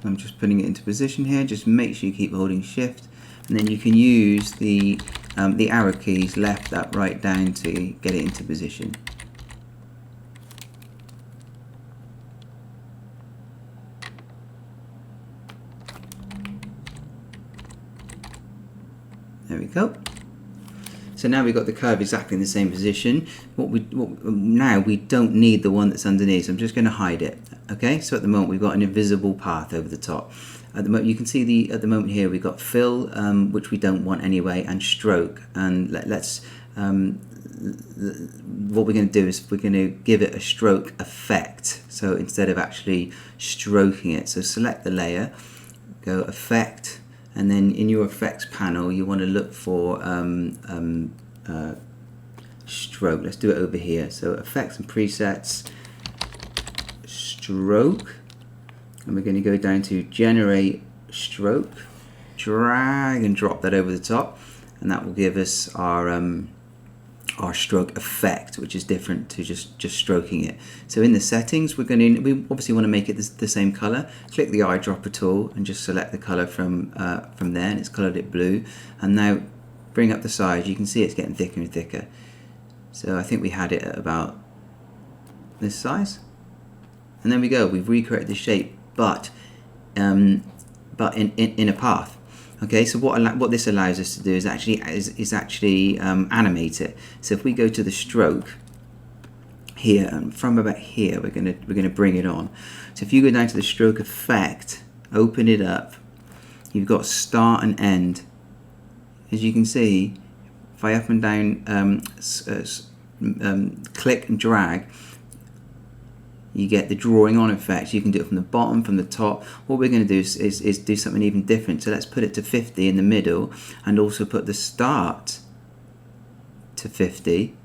I'm just putting it into position here. Just make sure you keep holding Shift, and then you can use the arrow keys left, up, right, down to get it into position. There we go. So now we've got the curve exactly in the same position. Now we don't need the one that's underneath, so I'm just going to hide it. Okay, so at the moment we've got an invisible path over the top. At the moment you can see at the moment here we've got fill, which we don't want anyway, and stroke. And let's what we're going to do is we're going to give it a stroke effect. So instead of actually stroking it, so select the layer, go Effect. And then in your effects panel, you want to look for stroke. Let's do it over here. So effects and presets, stroke, and we're going to go down to generate stroke, drag and drop that over the top, and that will give us our stroke effect, which is different to just stroking it. So in the settings, we obviously want to make it the same color. Click the eyedropper tool and just select the color from there, and it's colored it blue. And now bring up the size. You can see it's getting thicker and thicker. So I think we had it at about this size, and there we go. We've recreated the shape, but in a path. Okay, so what this allows us to do is actually animate it. So if we go to the stroke here, and from about here we're gonna bring it on. So if you go down to the stroke effect, open it up, you've got start and end. As you can see, if I up and down click and drag, you get the drawing on effect. You can do it from the bottom, from the top. What we're going to do is do something even different. So let's put it to 50 in the middle, and also put the start to 50.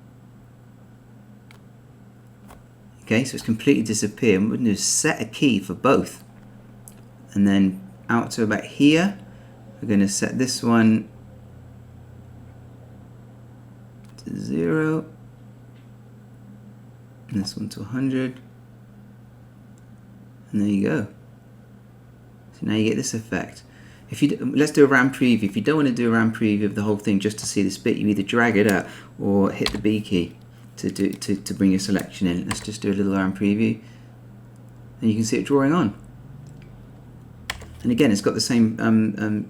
Okay, so it's completely disappeared. What we're going to do is set a key for both, and then out to about here, we're going to set this one to 0, and this one to 100. And there you go. So now you get this effect. If you let's do a RAM preview. If you don't want to do a RAM preview of the whole thing just to see this bit, you either drag it out or hit the B key to bring your selection in. Let's just do a little RAM preview, and you can see it drawing on. And again, it's got the same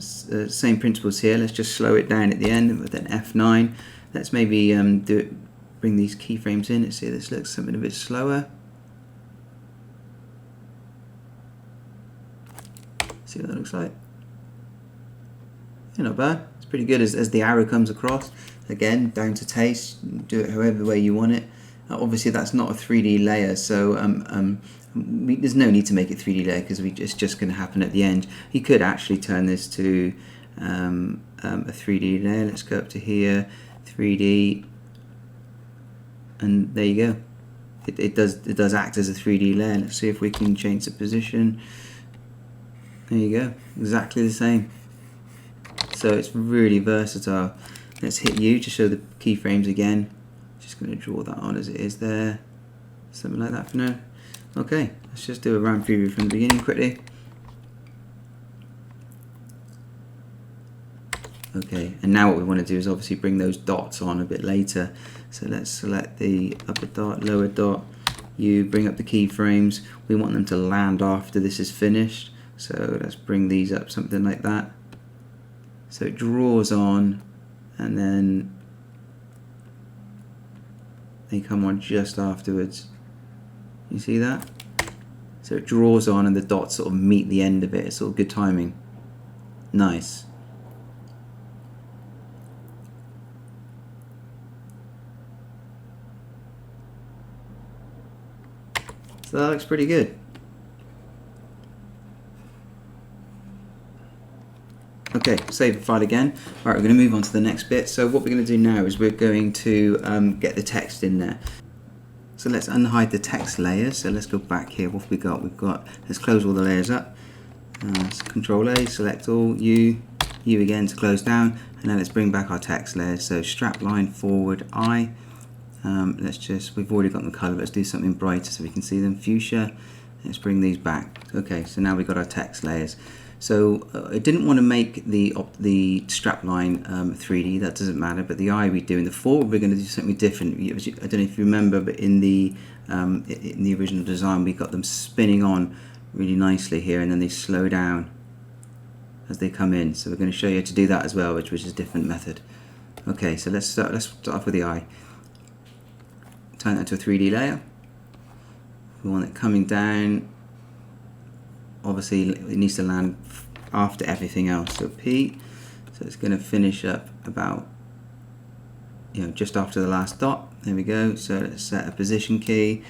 same principles here. Let's just slow it down at the end with an F9. Let's maybe bring these keyframes in. Let's see, this looks something a bit slower. See what that looks like? Yeah, not bad. It's pretty good as the arrow comes across. Again, down to taste. Do it however way you want it. Obviously, that's not a 3D layer, so there's no need to make it 3D layer because it's just going to happen at the end. You could actually turn this to a 3D layer. Let's go up to here, 3D, and there you go. It does act as a 3D layer. Let's see if we can change the position. There you go, exactly the same. So it's really versatile. Let's hit U to show the keyframes again. Just going to draw that on as it is there. Something like that for now. Okay, let's just do a RAM preview from the beginning quickly. Okay, and now what we want to do is obviously bring those dots on a bit later. So let's select the upper dot, lower dot, U, bring up the keyframes. We want them to land after this is finished. So let's bring these up something like that. So it draws on, and then they come on just afterwards. You see that? So it draws on and the dots sort of meet the end of it. It's sort of good timing. Nice. So that looks pretty good. Okay, save the file again. Alright, we're going to move on to the next bit. So what we're going to do now is we're going to get the text in there. So let's unhide the text layers. So let's go back here. What have we got? Let's close all the layers up. Control A, select all, U again to close down. And then let's bring back our text layers. So strap line forward, I. We've already got the color. Let's do something brighter so we can see them. Fuchsia. Let's bring these back. Okay, so now we've got our text layers. So I didn't want to make the strapline 3D, that doesn't matter, but the eye we do. In the forward we're going to do something different. I don't know if you remember, but in the original design we got them spinning on really nicely here, and then they slow down as they come in. So we're going to show you how to do that as well, which is a different method. Okay, so let's start off with the eye. Turn that to a 3D layer. We want it coming down. Obviously it needs to land after everything else, so P, so it's going to finish up about, just after the last dot. There we go. So let's set a position key,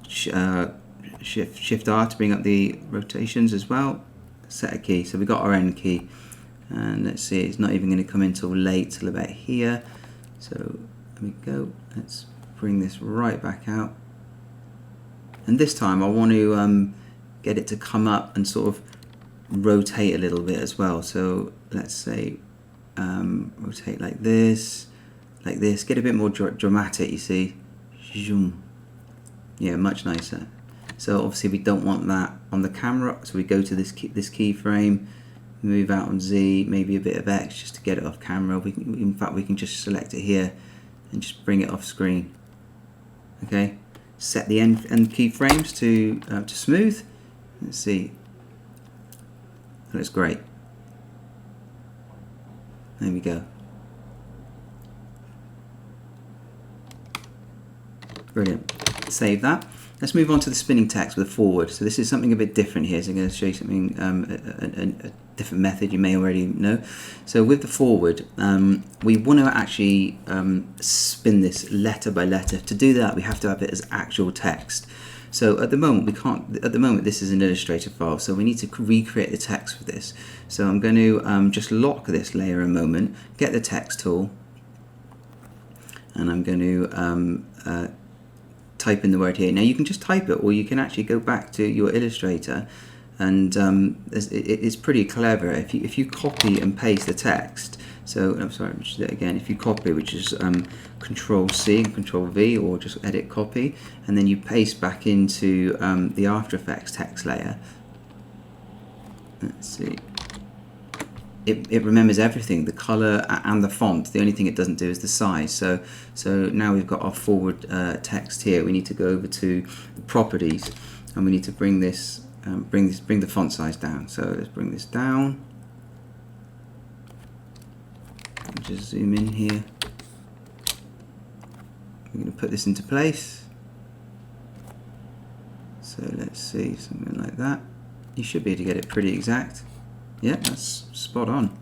shift R to bring up the rotations as well, set a key. So we got our end key, and let's see, it's not even going to come in till late, till about here. So there we go. Let's bring this right back out, and this time I want to get it to come up and sort of rotate a little bit as well. So let's say rotate like this, get a bit more dramatic, you see. Yeah, much nicer. So obviously we don't want that on the camera, so we go to this keyframe, move out on Z, maybe a bit of X just to get it off camera. In fact we can just select it here and just bring it off screen. Okay, set the end keyframes to smooth. Let's see, that looks great. There we go. Brilliant. Save that. Let's move on to the spinning text with forward. So this is something a bit different here. So I'm going to show you something, a different method you may already know. So with the forward, we want to actually spin this letter by letter. To do that, we have to have it as actual text. So at the moment we can't. At the moment, this is an Illustrator file, so we need to recreate the text for this. So I'm going to just lock this layer a moment, get the text tool, and I'm going to type in the word here. Now you can just type it, or you can actually go back to your Illustrator, and it's pretty clever. If you copy and paste the text, so I'm sorry, let me just do it again. If you copy, which is Control C and Control V, or just edit copy, and then you paste back into the After Effects text layer. Let's see. It remembers everything, the color and the font. The only thing it doesn't do is the size. So now we've got our forward text here. We need to go over to the properties, and we need to bring this, bring the font size down. So let's bring this down. Just zoom in here. We're going to put this into place. So let's see, something like that. You should be able to get it pretty exact. Yeah, that's spot on.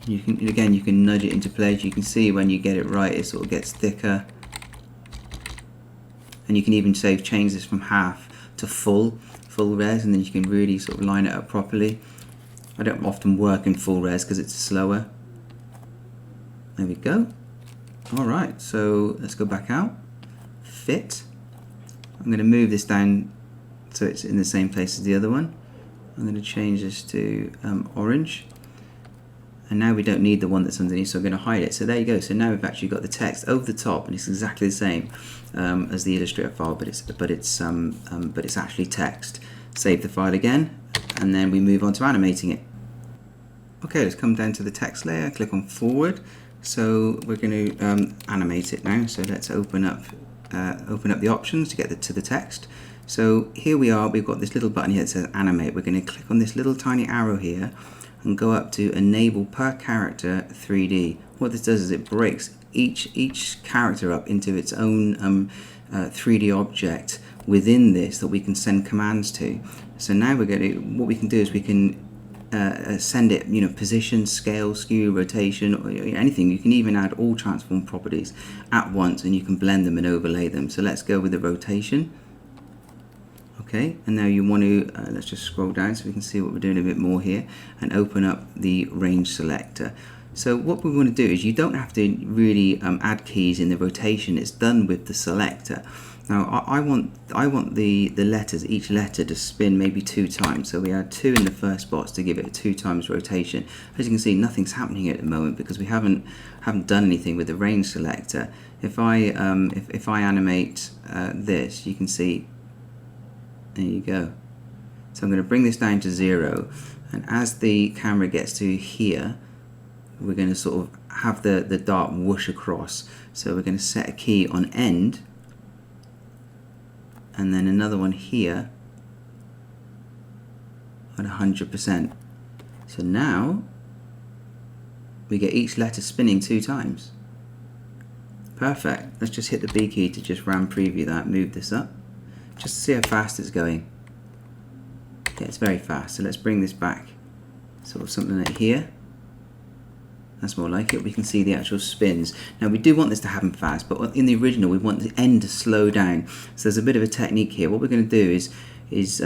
You can nudge it into place. You can see when you get it right, it sort of gets thicker. And you can even change this from half to full res, and then you can really sort of line it up properly. I don't often work in full res because it's slower. There we go. All right, so let's go back out. Fit. I'm going to move this down so it's in the same place as the other one. I'm going to change this to orange, and now we don't need the one that's underneath, so I'm going to hide it. So there you go. So now we've actually got the text over the top, and it's exactly the same as the Illustrator file, but it's actually text. Save the file again, and then we move on to animating it. Okay, let's come down to the text layer. Click on forward. So we're going to animate it now. So let's open up the options to get to the text. So here we are, we've got this little button here that says Animate. We're going to click on this little tiny arrow here and go up to Enable Per Character 3D. What this does is it breaks each character up into its own 3D object within this that we can send commands to. So now what we can do is we can send it, position, scale, skew, rotation, or anything. You can even add all transform properties at once, and you can blend them and overlay them. So let's go with the rotation. Okay, and now you want to, let's just scroll down so we can see what we're doing a bit more here, and open up the range selector. So what we want to do is you don't have to really add keys in the rotation. It's done with the selector. Now I want the letters, each letter to spin maybe 2 times. So we add 2 in the first box to give it a 2 times rotation. As you can see, nothing's happening at the moment because we haven't done anything with the range selector. If I animate this, you can see. There you go. So I'm going to bring this down to 0, and as the camera gets to here, we're going to sort of have the dart whoosh across. So we're going to set a key on end, and then another one here at 100%. So now we get each letter spinning 2 times. Perfect. Let's just hit the B key to just RAM preview that, move this up, just to see how fast it's going. Yeah, it's very fast. So let's bring this back, sort of something like here. That's more like it. We can see the actual spins. Now we do want this to happen fast, but in the original we want the end to slow down. So there's a bit of a technique here. What we're going to do is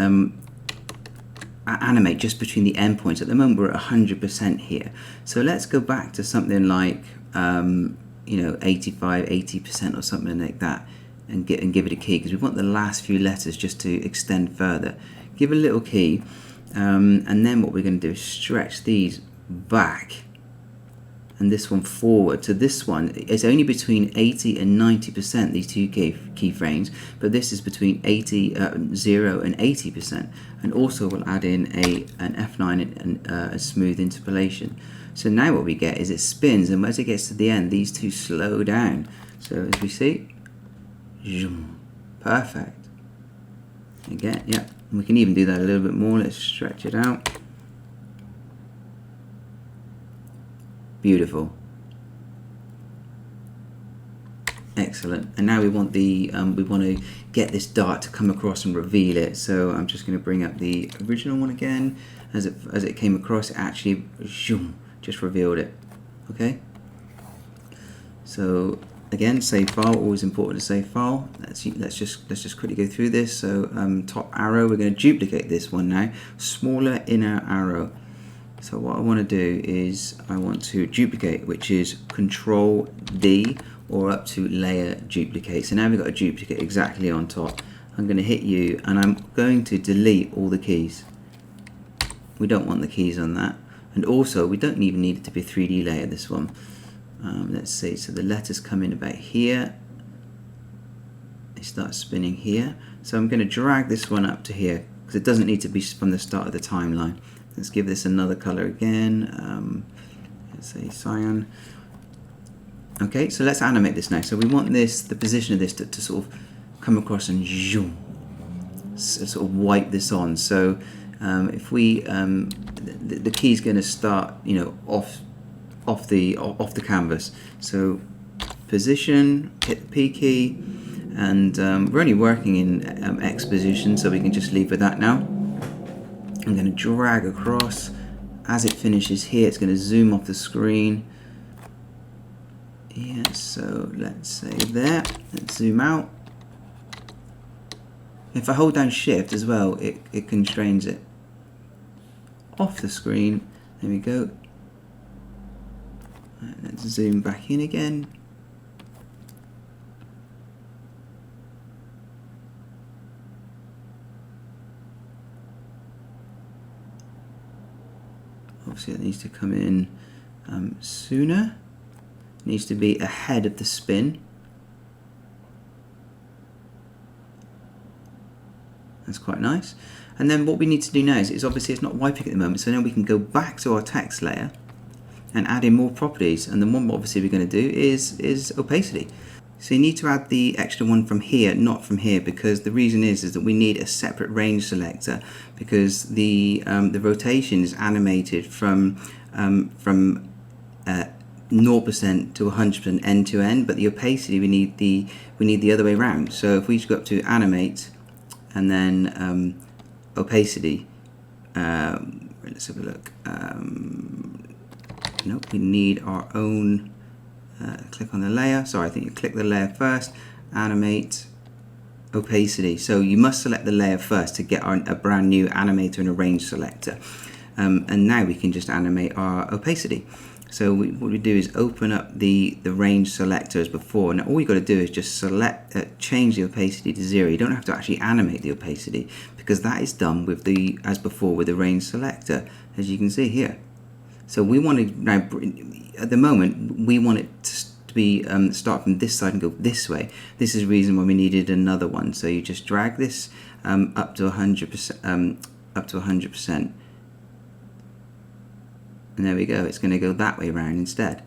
animate just between the endpoints. At the moment we're at 100% here. So let's go back to something like 85, 80% or something like that, and give it a key, because we want the last few letters just to extend further. Give a little key, and then what we're going to do is stretch these back and this one forward. So this one is only between 80 and 90%, these 2 keyframes, but this is between 0 and 80%. And also we'll add in an F9 and a smooth interpolation. So now what we get is it spins, and as it gets to the end, these 2 slow down. So as we see, perfect. Again, yeah, we can even do that a little bit more. Let's stretch it out. Beautiful. Excellent. And now we want the we want to get this dart to come across and reveal it. So I'm just going to bring up the original one again. As it came across, it actually just revealed it. Okay. So again, save file. Always important to save file. Let's just quickly go through this. So top arrow. We're going to duplicate this one now. Smaller inner arrow. So what I want to do is I want to duplicate, which is Control D, or up to layer duplicate. So now we've got a duplicate exactly on top. I'm going to hit U and I'm going to delete all the keys. We don't want the keys on that. And also we don't even need it to be a 3D layer, this one. Let's see, so the letters come in about here. They start spinning here. So I'm going to drag this one up to here because it doesn't need to be from the start of the timeline. Let's give this another color again. Let's say cyan. Okay, so let's animate this now. So we want this, the position of this to sort of come across and sort of wipe this on. So if we, the key is going to start, you know, off the canvas. So position, hit the P key, and we're only working in X position, so we can just leave with that now. I'm going to drag across. As it finishes here, it's going to zoom off the screen. Yeah, so let's say there. Let's zoom out. If I hold down Shift as well, it constrains it off the screen. There we go. Right, let's zoom back in again. Obviously it needs to come in sooner. It needs to be ahead of the spin. That's quite nice. And then what we need to do now is obviously it's not wiping at the moment, so now we can go back to our text layer and add in more properties. And the one obviously we're going to do is opacity. So you need to add the extra one from here, not from here, because the reason is that we need a separate range selector, because the rotation is animated from 0% to 100% end to end, but the opacity we need the other way around. So if we just go up to animate and then opacity, let's have a look. Nope, we need our own. Click on the layer. Sorry, I think you click the layer first. Animate, opacity. So you must select the layer first to get a brand new animator and a range selector. And now we can just animate our opacity. So what we do is open up the range selector as before. Now all you got to do is just select, change the opacity to 0. You don't have to actually animate the opacity, because that is done with as before with the range selector, as you can see here. So we want to now, at the moment, we want it to be start from this side and go this way. This is the reason why we needed another one. So you just drag this up to 100%, up to 100%, and there we go. It's going to go that way around instead.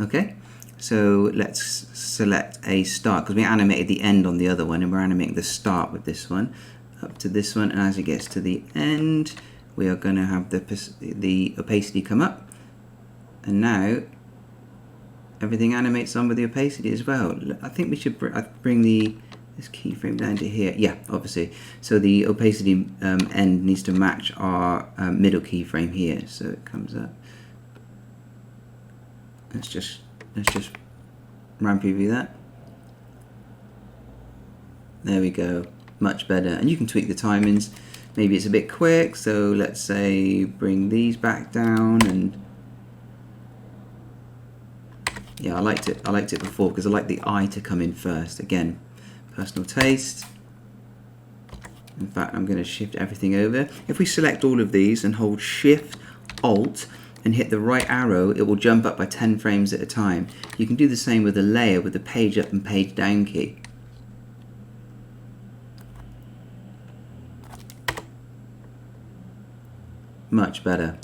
Okay. So let's select a start, because we animated the end on the other one, and we're animating the start with this one up to this one. And as it gets to the end, we are going to have the opacity come up, and now everything animates on with the opacity as well. I think we should bring this keyframe down to here. Yeah, obviously. So the opacity end needs to match our middle keyframe here. So it comes up. Let's just run preview that. There we go. Much better. And you can tweak the timings. Maybe it's a bit quick, so let's say bring these back down. And yeah, I liked it before because I like the eye to come in first. Again, personal taste. In fact, I'm going to shift everything over. If we select all of these and hold Shift Alt and hit the right arrow, it will jump up by 10 frames at a time. You can do the same with a layer with the page up and page down key. Much better.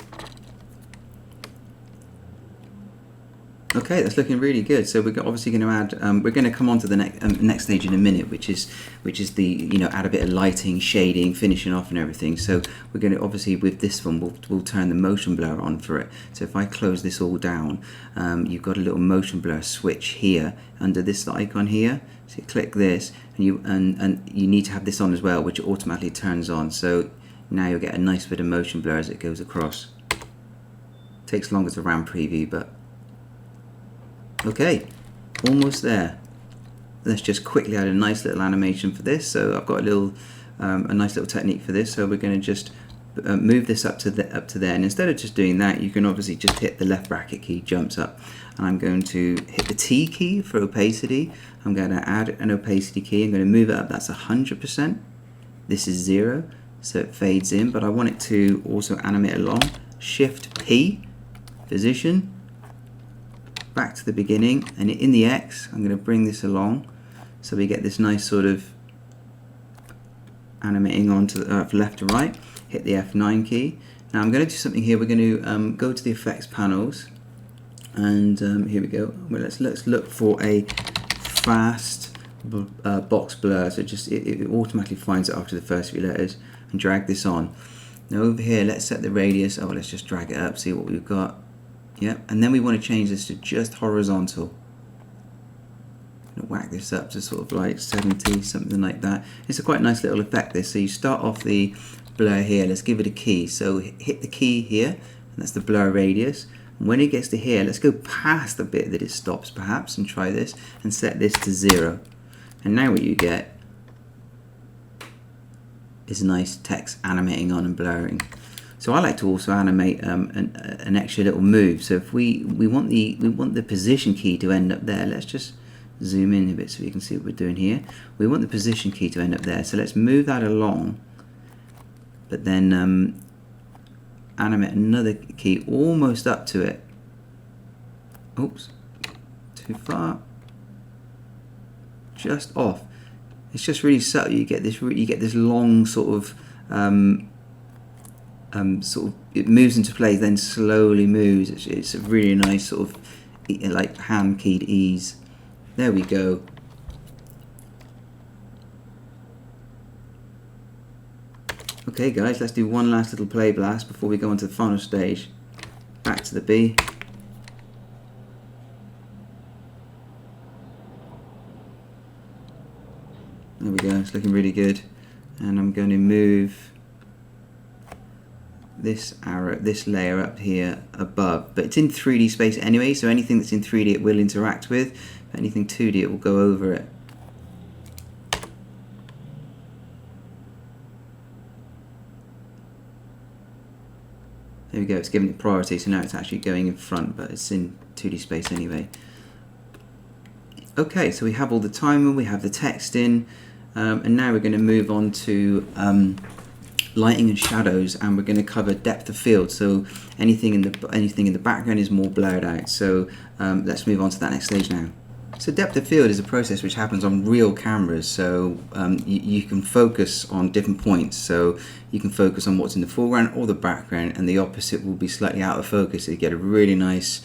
Okay, that's looking really good. So we're obviously going to add. We're going to come on to the next stage in a minute, which is the add a bit of lighting, shading, finishing off, and everything. So we're going to obviously with this one we'll turn the motion blur on for it. So if I close this all down, you've got a little motion blur switch here under this icon here. So you click this, and you need to have this on as well, which automatically turns on. So now you'll get a nice bit of motion blur as it goes across. Takes longer to RAM preview, but. Okay, almost there. Let's just quickly add a nice little animation for this. So I've got a nice little technique for this. So we're going to just move this up to there. And instead of just doing that, you can obviously just hit the left bracket key, jumps up. And I'm going to hit the T key for opacity. I'm going to add an opacity key. I'm going to move it up. That's 100%. This is 0, so it fades in. But I want it to also animate along. Shift P, position. Back to the beginning, and in the X I'm going to bring this along so we get this nice sort of animating on to the left to right. Hit the F9 key. Now I'm going to do something here. We're going to go to the effects panels, and here we go. Well, let's look for a fast box blur. So it automatically finds it after the first few letters, and drag this on. Now over here, let's set the radius. Oh, let's just drag it up, see what we've got. Yep, and then we want to change this to just horizontal. I'm going to whack this up to sort of like 70, something like that. It's a quite nice little effect this. So you start off the blur here, let's give it a key. So hit the key here, and that's the blur radius. And when it gets to here, let's go past the bit that it stops perhaps and try this and set this to 0. And now what you get is nice text animating on and blurring. So I like to also animate an extra little move. So if we want the position key to end up there, let's just zoom in a bit so you can see what we're doing here. We want the position key to end up there. So let's move that along, but then animate another key almost up to it. Oops, too far. Just off. It's just really subtle. You get this long sort of it moves into place, then slowly moves. It's a really nice sort of like hand keyed ease. There we go. Okay guys, let's do one last little play blast before we go on to the final stage. Back to the B. There we go, it's looking really good. And I'm going to move this arrow, this layer up here above, but it's in 3D space anyway, so anything that's in 3D it will interact with. Anything 2D it will go over it. There we go, it's giving it priority, so now it's actually going in front, but it's in 2D space anyway. Okay, so we have all the timer, we have the text in, and now we're going to move on to lighting and shadows, and we're going to cover depth of field. So anything in the background is more blurred out. So let's move on to that next stage now. So depth of field is a process which happens on real cameras. So you can focus on different points. So you can focus on what's in the foreground or the background, and the opposite will be slightly out of focus. So you get a really nice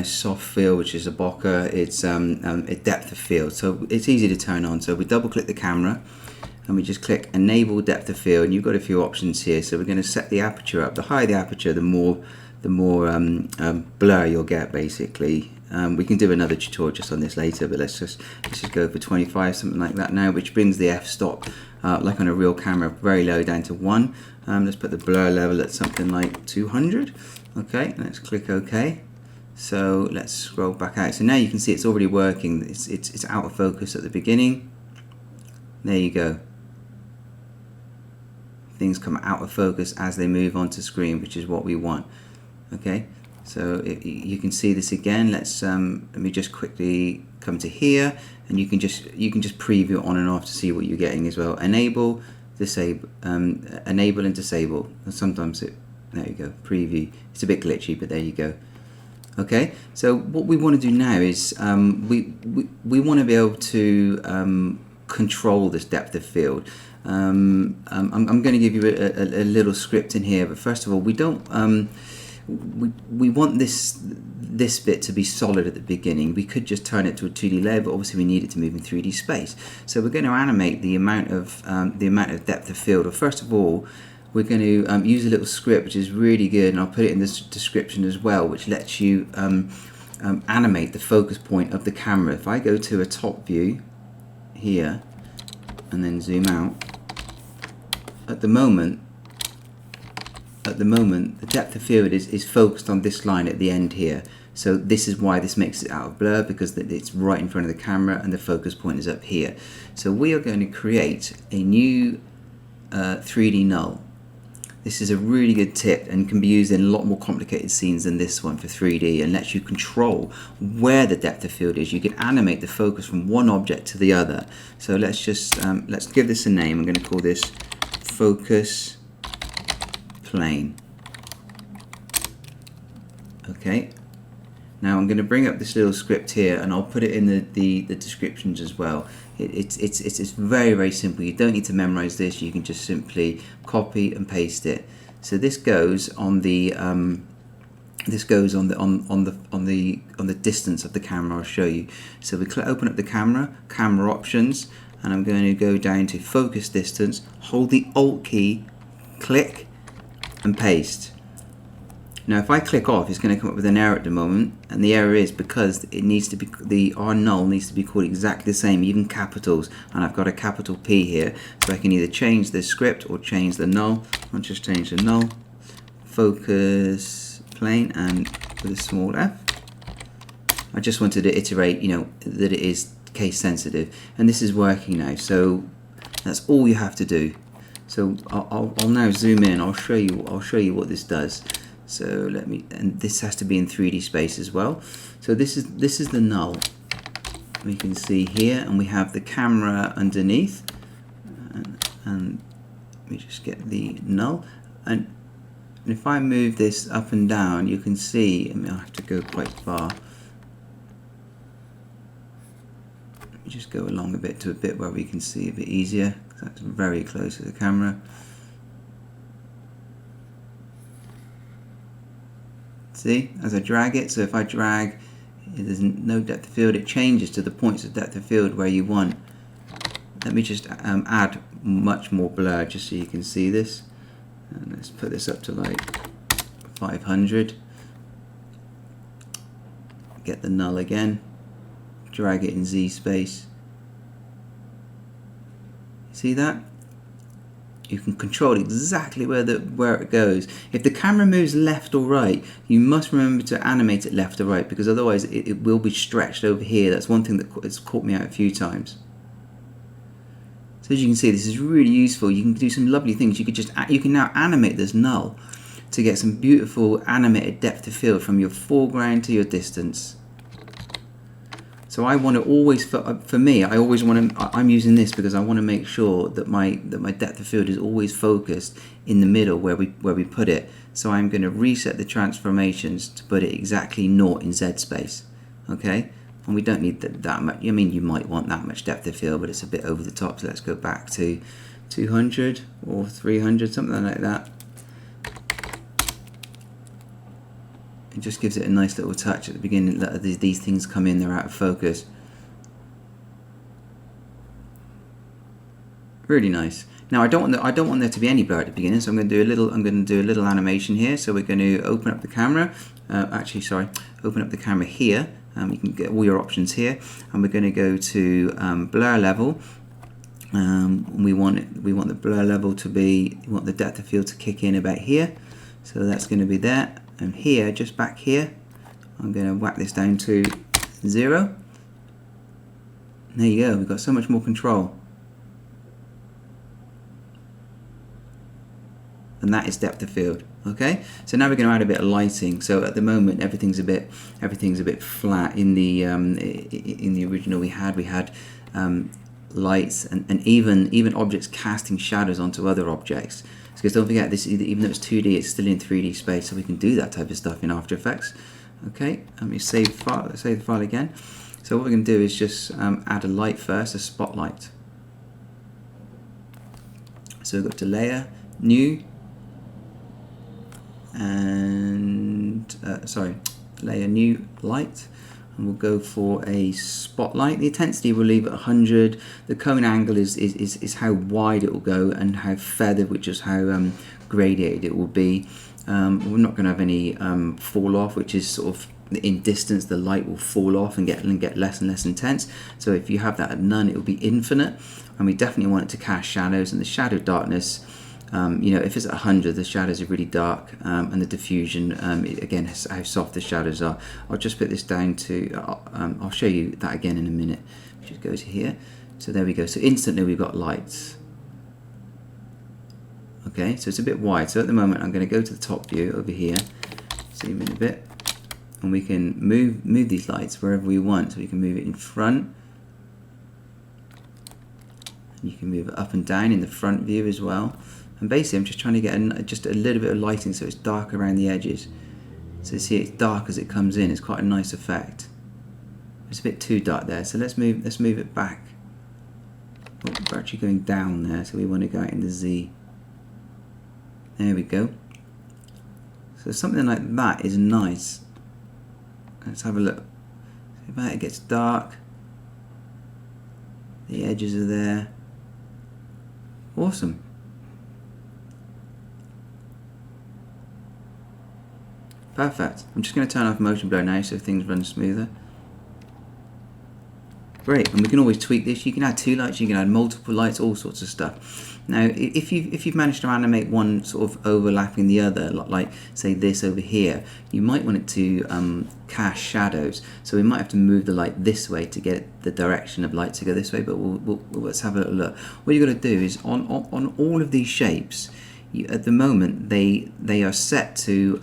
soft feel, which is a bokeh. It's a depth of field. So it's easy to turn on. So we double click the camera, and we just click enable depth of field, and you've got a few options here. So we're going to set the aperture up. The higher the aperture, the more blur you'll get basically. We can do another tutorial just on this later, but let's just go for 25, something like that now, which brings the f-stop like on a real camera very low down to 1. Let's put the blur level at something like 200. Okay, let's click OK. So let's scroll back out. So now you can see it's already working. It's out of focus at the beginning. There you go. Things come out of focus as they move onto screen, which is what we want. Okay, so you can see this again. Let me just quickly come to here, and you can just preview on and off to see what you're getting as well. Enable, disable, enable and disable. And sometimes there you go, preview. It's a bit glitchy, but there you go. Okay, so what we want to do now is we want to be able to control this depth of field. I'm going to give you a little script in here, but first of all, we don't we want this bit to be solid at the beginning. We could just turn it to a 2D layer, but obviously we need it to move in 3D space. So we're going to animate the amount of depth of field. Or first of all, we're going to use a little script which is really good, and I'll put it in the description as well, which lets you animate the focus point of the camera. If I go to a top view here and then zoom out, at the moment the depth of field is focused on this line at the end here. So this is why this makes it out of blur, because it's right in front of the camera and the focus point is up here. So we are going to create a new 3D null. This is a really good tip and can be used in a lot more complicated scenes than this one for 3D, and lets you control where the depth of field is. You can animate the focus from one object to the other. So let's just let's give this a name. I'm going to call this focus plane. Okay. Now I'm going to bring up this little script here, and I'll put it in the descriptions as well. It's very, very simple. You don't need to memorize this. You can just simply copy and paste it. So this goes on the on the distance of the camera. I'll show you. So we open up the camera options, and I'm going to go down to focus distance. Hold the Alt key, click, and paste. Now if I click off, it's going to come up with an error at the moment, and the error is because it needs to be, our null needs to be called exactly the same, even capitals, and I've got a capital P here, so I can either change the script or change the null. I'll just change the null, focus plane, and with a small f. I just wanted to iterate, you know, that it is case sensitive, and this is working now, so that's all you have to do. So I'll now zoom in. I'll show you what this does. So let me, and this has to be in 3D space as well. So this is the null. We can see here, and we have the camera underneath, and let me just get the null. And if I move this up and down, you can see, I mean, I have to go quite far. Let me just go along a bit to a bit where we can see a bit easier. That's very close to the camera. See, as I drag it, so if I drag, there's no depth of field, it changes to the points of depth of field where you want. Let me just add much more blur just so you can see this. And let's put this up to like 500. Get the null again, drag it in Z space. See that? You can control exactly where it goes. If the camera moves left or right, you must remember to animate it left or right, because otherwise it will be stretched over here. That's one thing that's caught me out a few times. So as you can see, this is really useful. You can do some lovely things. You can now animate this null to get some beautiful animated depth of field from your foreground to your distance. So I want to always, for me, I always want to, I'm using this because I want to make sure that my depth of field is always focused in the middle where we put it. So I'm going to reset the transformations to put it exactly 0 in Z space. Okay, and we don't need that much. I mean, you might want that much depth of field, but it's a bit over the top. So let's go back to 200 or 300, something like that. It just gives it a nice little touch at the beginning. These things come in, they're out of focus. Really nice. Now I don't want there to be any blur at the beginning, so I'm going to do a little animation here. So we're going to open up the camera. Open up the camera here. You can get all your options here, and we're going to go to blur level. We want the blur level to be. We want the depth of field to kick in about here. So that's going to be there. And here, just back here, I'm going to whack this down to 0. And there you go, we've got so much more control. And that is depth of field. Okay, so now we're going to add a bit of lighting. So at the moment, everything's a bit flat. In the original, we had lights and even objects casting shadows onto other objects. Because don't forget, this, even though it's 2D, it's still in 3D space, so we can do that type of stuff in After Effects. Okay, let me save the file again. So what we're going to do is just add a light first, a spotlight. So we've got to Layer, New, and layer new light, and we'll go for a spotlight. The intensity we'll leave at 100. The cone angle is how wide it will go and how feathered, which is how gradiated it will be. We're not going to have any fall off, which is sort of in distance the light will fall off and get less and less intense. So if you have that at none, it will be infinite. And we definitely want it to cast shadows, and the shadow darkness, you know, if it's at 100, the shadows are really dark, and the diffusion, again, how soft the shadows are. I'll just put this down to, I'll show you that again in a minute. Just go to here. So there we go. So instantly we've got lights. Okay, so it's a bit wide. So at the moment I'm going to go to the top view over here, zoom in a bit, and we can move these lights wherever we want. So we can move it in front. You can move it up and down in the front view as well. And basically I'm just trying to get just a little bit of lighting so it's dark around the edges. So see, it's dark as it comes in. It's quite a nice effect. It's a bit too dark there, so let's move it back. Oh, we're actually going down there, so we want to go out in the Z. There we go. So something like that is nice. Let's have a look. If it gets dark, the edges are there. Awesome. Perfect. I'm just going to turn off motion blur now so things run smoother. Great, and we can always tweak this. You can add 2 lights, you can add multiple lights, all sorts of stuff. Now, if you've managed to animate one sort of overlapping the other, like say this over here, you might want it to cast shadows. So we might have to move the light this way to get the direction of light to go this way. But let's have a little look. What you've got to do is on all of these shapes, at the moment they are set to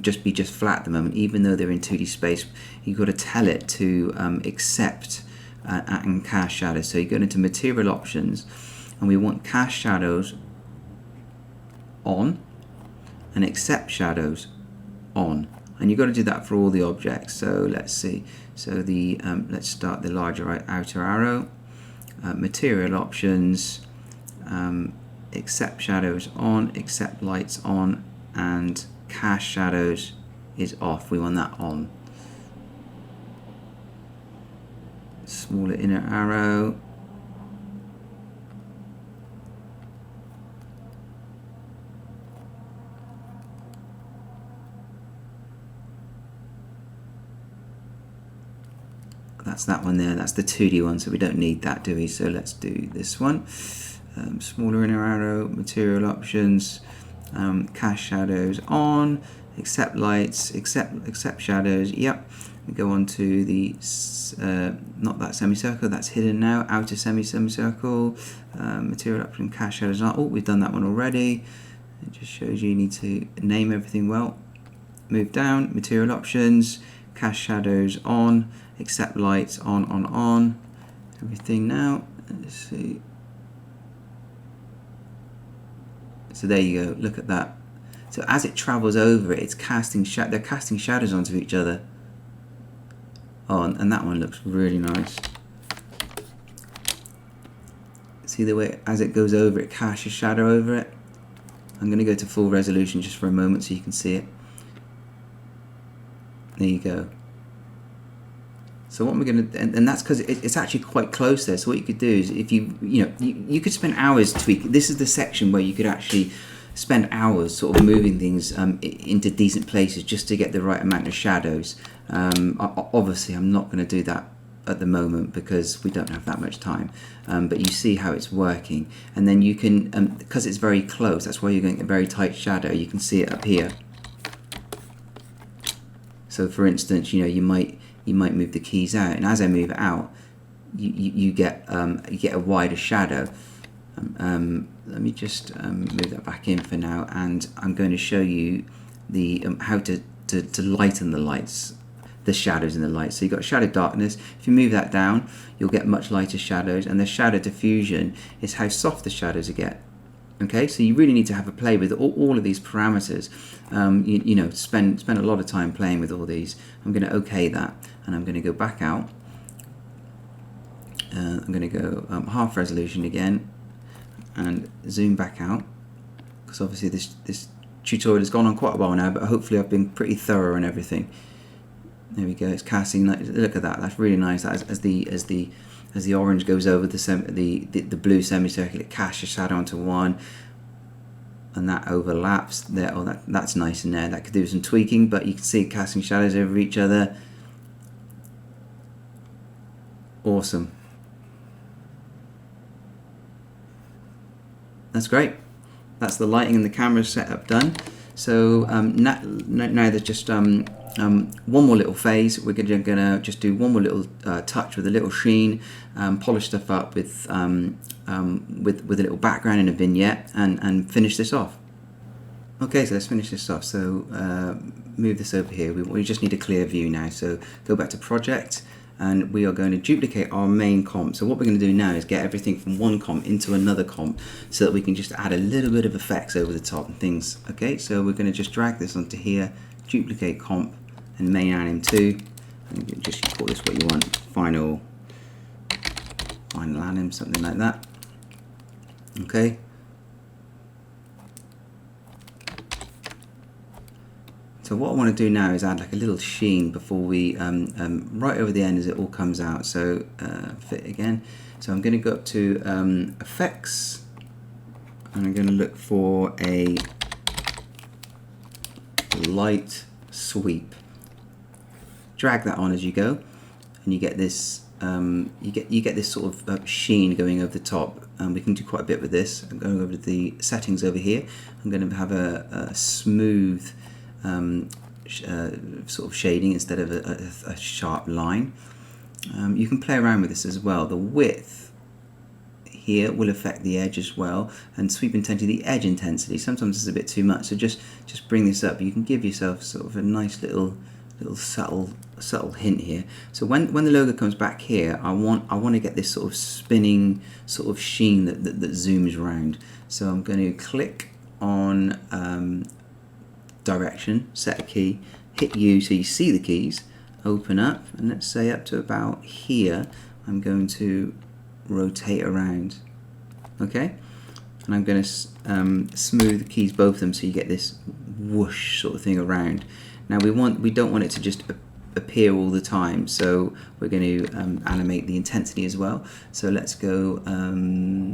just be flat at the moment, even though they're in 2D space. You've got to tell it to accept and cast shadows. So you go into material options, and we want cast shadows on and accept shadows on, and you've got to do that for all the objects. So let's see. So the let's start the larger outer arrow, material options, accept shadows on, accept lights on, and cast shadows is off. We want that on. Smaller inner arrow. That's that one there. That's the 2D one, so we don't need that, do we? So let's do this one. Smaller inner arrow, material options, cast shadows on, accept lights, accept shadows. Yep. We go on to the not that semicircle, that's hidden now. Outer semicircle, material option, cast shadows on. Oh, we've done that one already. It just shows you need to name everything well. Move down, material options, cast shadows on, accept lights on. Everything now. Let's see. So there you go. Look at that. So as it travels over it, it's casting they're casting shadows onto each other. Oh, and that one looks really nice. See the way as it goes over, it casts a shadow over it. I'm going to go to full resolution just for a moment so you can see it. There you go. So what we're going to, and that's because it's actually quite close there. So what you could do is, if you could spend hours tweaking. This is the section where you could actually spend hours sort of moving things into decent places just to get the right amount of shadows. Obviously, I'm not going to do that at the moment because we don't have that much time. But you see how it's working, and then you can, because it's very close. That's why you're getting a very tight shadow. You can see it up here. So, for instance, you might move the keys out, and as I move it out, you get a wider shadow. Let me just move that back in for now, and I'm going to show you the how to lighten the lights, the shadows in the lights. So you've got shadow darkness. If you move that down, you'll get much lighter shadows, and the shadow diffusion is how soft the shadows get. Okay, so you really need to have a play with all of these parameters. Spend a lot of time playing with all these. I'm going to OK that, and I'm going to go back out. I'm going to go half resolution again, and zoom back out, because obviously this tutorial has gone on quite a while now, but hopefully I've been pretty thorough and everything. There we go. It's casting. Look at that. That's really nice. As the orange goes over the blue semicircle, it casts a shadow onto one, and that overlaps there. Oh, that's nice in there. That could do some tweaking, but you can see it casting shadows over each other. Awesome. That's great. That's the lighting and the camera setup done. So now there's just one more little phase. We're gonna just do one more little touch with a little sheen, polish stuff up with a little background and a vignette, and finish this off. Okay, so let's finish this off. So move this over here. We just need a clear view now. So go back to Project, and we are going to duplicate our main comp. So what we're going to do now is get everything from one comp into another comp so that we can just add a little bit of effects over the top and things. Okay, so we're going to just drag this onto here, duplicate comp and main anim 2, and just call this what you want, final anim, something like that. Okay. So what I want to do now is add like a little sheen before we, right over the end as it all comes out. So fit again. So I'm going to go up to Effects, and I'm going to look for a light sweep. Drag that on as you go, and you get this. You get this sort of sheen going over the top. We can do quite a bit with this. I'm going over to the settings over here. I'm going to have a smooth sort of shading instead of a sharp line. You can play around with this as well. The width here will affect the edge as well, and sweep intensity, the edge intensity. Sometimes it's a bit too much, so just bring this up. You can give yourself sort of a nice little subtle hint here. So when the logo comes back here, I want to get this sort of spinning sort of sheen that zooms around. So I'm going to click on direction, set a key, hit U so you see the keys, open up, and let's say up to about here I'm going to rotate around. Okay, and I'm going to smooth the keys, both of them, so you get this whoosh sort of thing around. Now we don't want it to just appear all the time, so we're going to animate the intensity as well. So let's go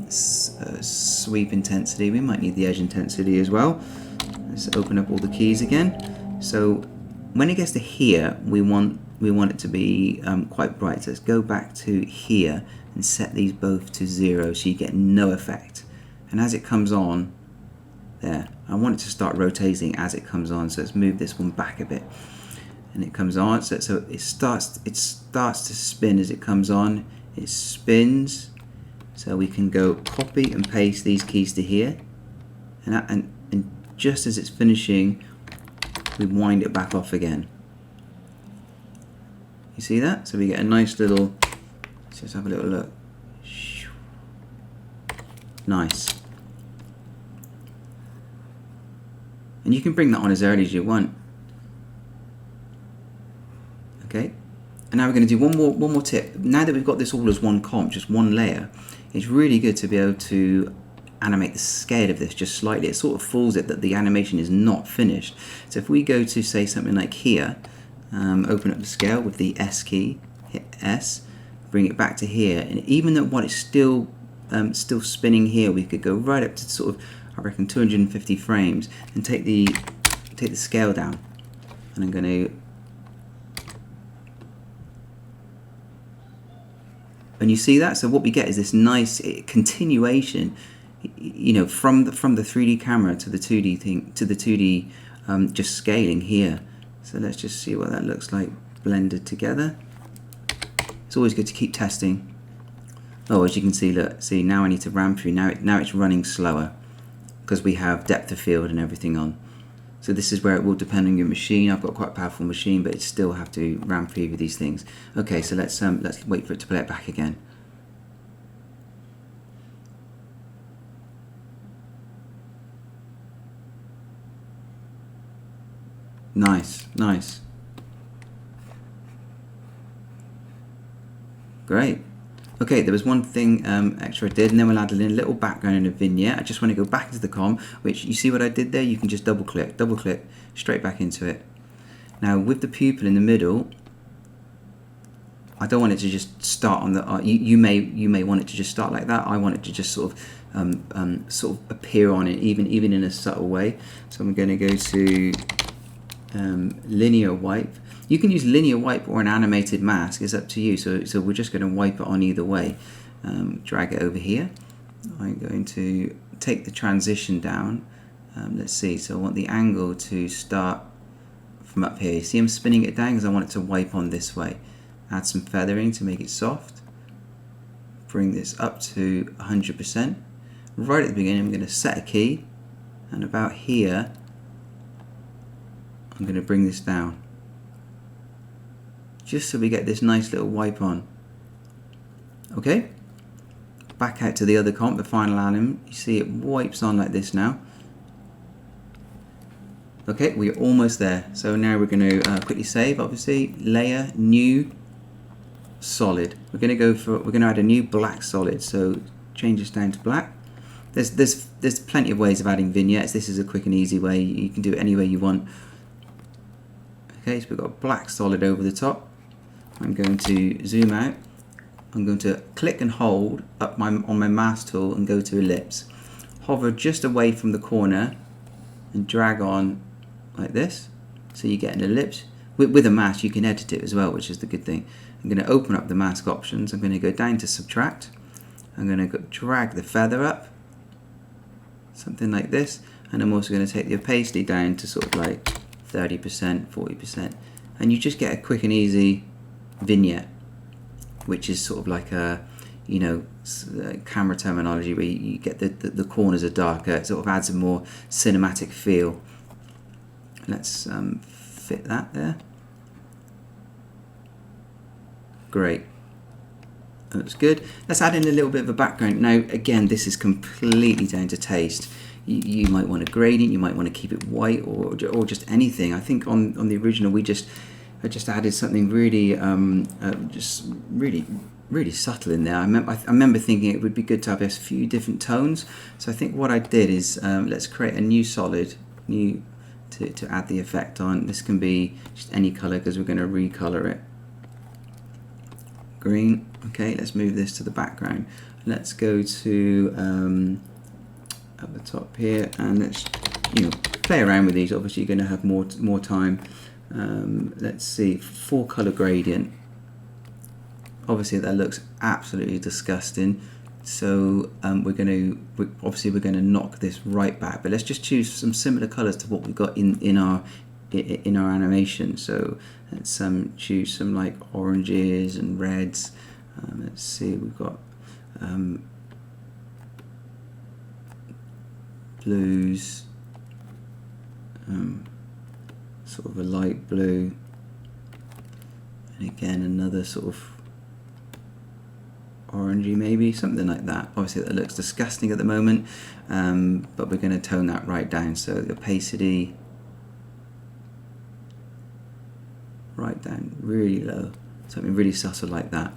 sweep intensity. We might need the edge intensity as well. Let's open up all the keys again. So when it gets to here, we want it to be quite bright. So let's go back to here and set these both to 0 so you get no effect. And as it comes on, there, I want it to start rotating as it comes on. So let's move this one back a bit, and it comes on. So it starts to spin as it comes on. It spins. So we can go copy and paste these keys to here, and just as it's finishing, we wind it back off again. You see that? So we get a nice little, let's just have a little look. Nice. And you can bring that on as early as you want. Okay. And now we're going to do one more tip. Now that we've got this all as one comp, just one layer, it's really good to be able to animate the scale of this just slightly. It sort of fools it that the animation is not finished. So if we go to say something like here, open up the scale with the S key, hit S, bring it back to here, and even though while it's still spinning here, we could go right up to sort of, I reckon, 250 frames, and take the scale down. And I'm going to, and you see that? So what we get is this nice continuation, you know, from the 3D camera to the 2D thing, to the 2D just scaling here. So let's just see what that looks like blended together. It's always good to keep testing. Oh, as you can see, look, see, now I need to ramp through. Now it's running slower because we have depth of field and everything on. So this is where it will depend on your machine. I've got quite a powerful machine, but it still have to ramp preview these things. Okay, so let's wait for it to play it back again. Nice, nice. Great. Okay, there was one thing extra I did, and then we'll add a little background and a vignette. I just want to go back into the comp, which you see what I did there? You can just double click, straight back into it. Now with the pupil in the middle, I don't want it to just start on the. You may want it to just start like that. I want it to just sort of appear on it, even in a subtle way. So I'm going to go to linear wipe. You can use linear wipe or an animated mask. It's up to you. So we're just going to wipe it on either way. Drag it over here. I'm going to take the transition down. Let's see. So I want the angle to start from up here. You see I'm spinning it down because I want it to wipe on this way. Add some feathering to make it soft. Bring this up to 100%. Right at the beginning I'm going to set a key, and about here I'm going to bring this down, just so we get this nice little wipe on. Okay, back out to the other comp, the final anim. You see it wipes on like this now. Okay, we're almost there. So now we're going to quickly save, obviously, layer, new, solid. We're going to add a new black solid. So change this down to black. There's plenty of ways of adding vignettes. This is a quick and easy way. You can do it any way you want. Okay, so we've got black solid over the top. I'm going to zoom out. I'm going to click and hold up on my mask tool and go to ellipse. Hover just away from the corner and drag on like this. So you get an ellipse. With a mask you can edit it as well, which is the good thing. I'm going to open up the mask options. I'm going to go down to subtract. I'm going to drag the feather up, something like this, and I'm also going to take the opacity down to sort of like 30%, 40%, and you just get a quick and easy vignette, which is sort of like a, you know, camera terminology where you get the corners are darker. It sort of adds a more cinematic feel. Let's fit that there. Great. That looks good. Let's add in a little bit of a background. Now, again, this is completely down to taste. You might want a gradient, you might want to keep it white, or just anything. I think on the original I just added something really just really subtle in there. I remember thinking it would be good to have a few different tones. So I think what I did is let's create a new solid, to add the effect on. This can be just any color because we're going to recolor it. Green. Okay, let's move this to the background. Let's go to at the top here, and let's play around with these. Obviously, you're going to have more time. Let's see, 4-color gradient. Obviously, that looks absolutely disgusting. So we're going to knock this right back. But let's just choose some similar colors to what we've got in our animation. So let's choose some like oranges and reds. Let's see, we've got blues, sort of a light blue, and again another sort of orangey, maybe something like that. Obviously that looks disgusting at the moment, but we're going to tone that right down. So the opacity right down really low, something really subtle like that.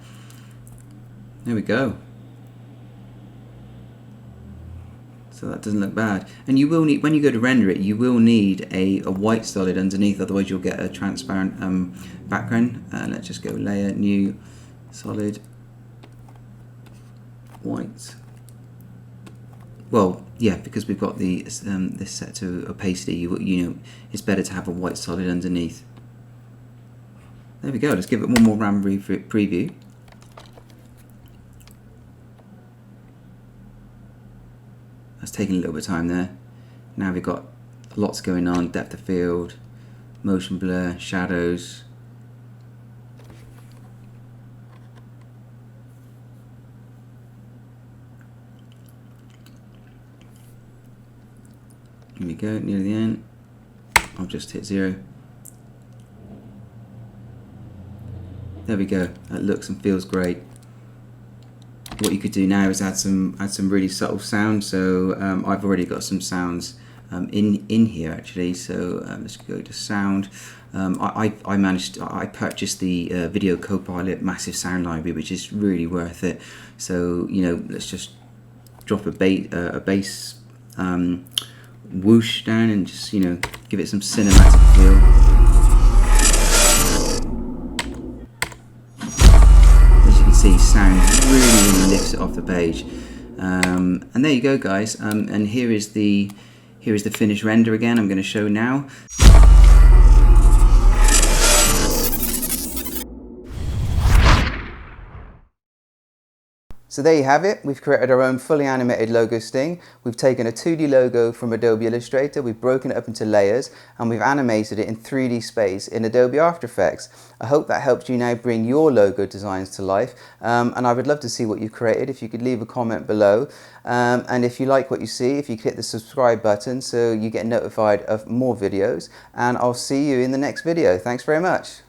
There we go. So that doesn't look bad. And you will need, when you go to render it, you will need a white solid underneath, otherwise you'll get a transparent background. Let's just go layer, new, solid, white. Well, yeah, because we've got the this set to opacity, you know, it's better to have a white solid underneath. There we go. Let's give it one more RAM preview. That's taking a little bit of time there. Now we've got lots going on: depth of field, motion blur, shadows. Here we go, near the end. I'll just hit 0. There we go. That looks and feels great. What you could do now is add some really subtle sounds. So I've already got some sounds in here actually. So let's go to sound. I purchased the Video Copilot massive sound library, which is really worth it. So let's just drop a bass whoosh down and just give it some cinematic feel. As you can see, sound really lifts it off the page. And there you go, guys. And here is the finished render again. I'm going to show now. So there you have it. We've created our own fully animated logo sting. We've taken a 2D logo from Adobe Illustrator, we've broken it up into layers, and we've animated it in 3D space in Adobe After Effects. I hope that helped you now bring your logo designs to life, and I would love to see what you created. If you could leave a comment below, and if you like what you see, if you click the subscribe button so you get notified of more videos, and I'll see you in the next video. Thanks very much.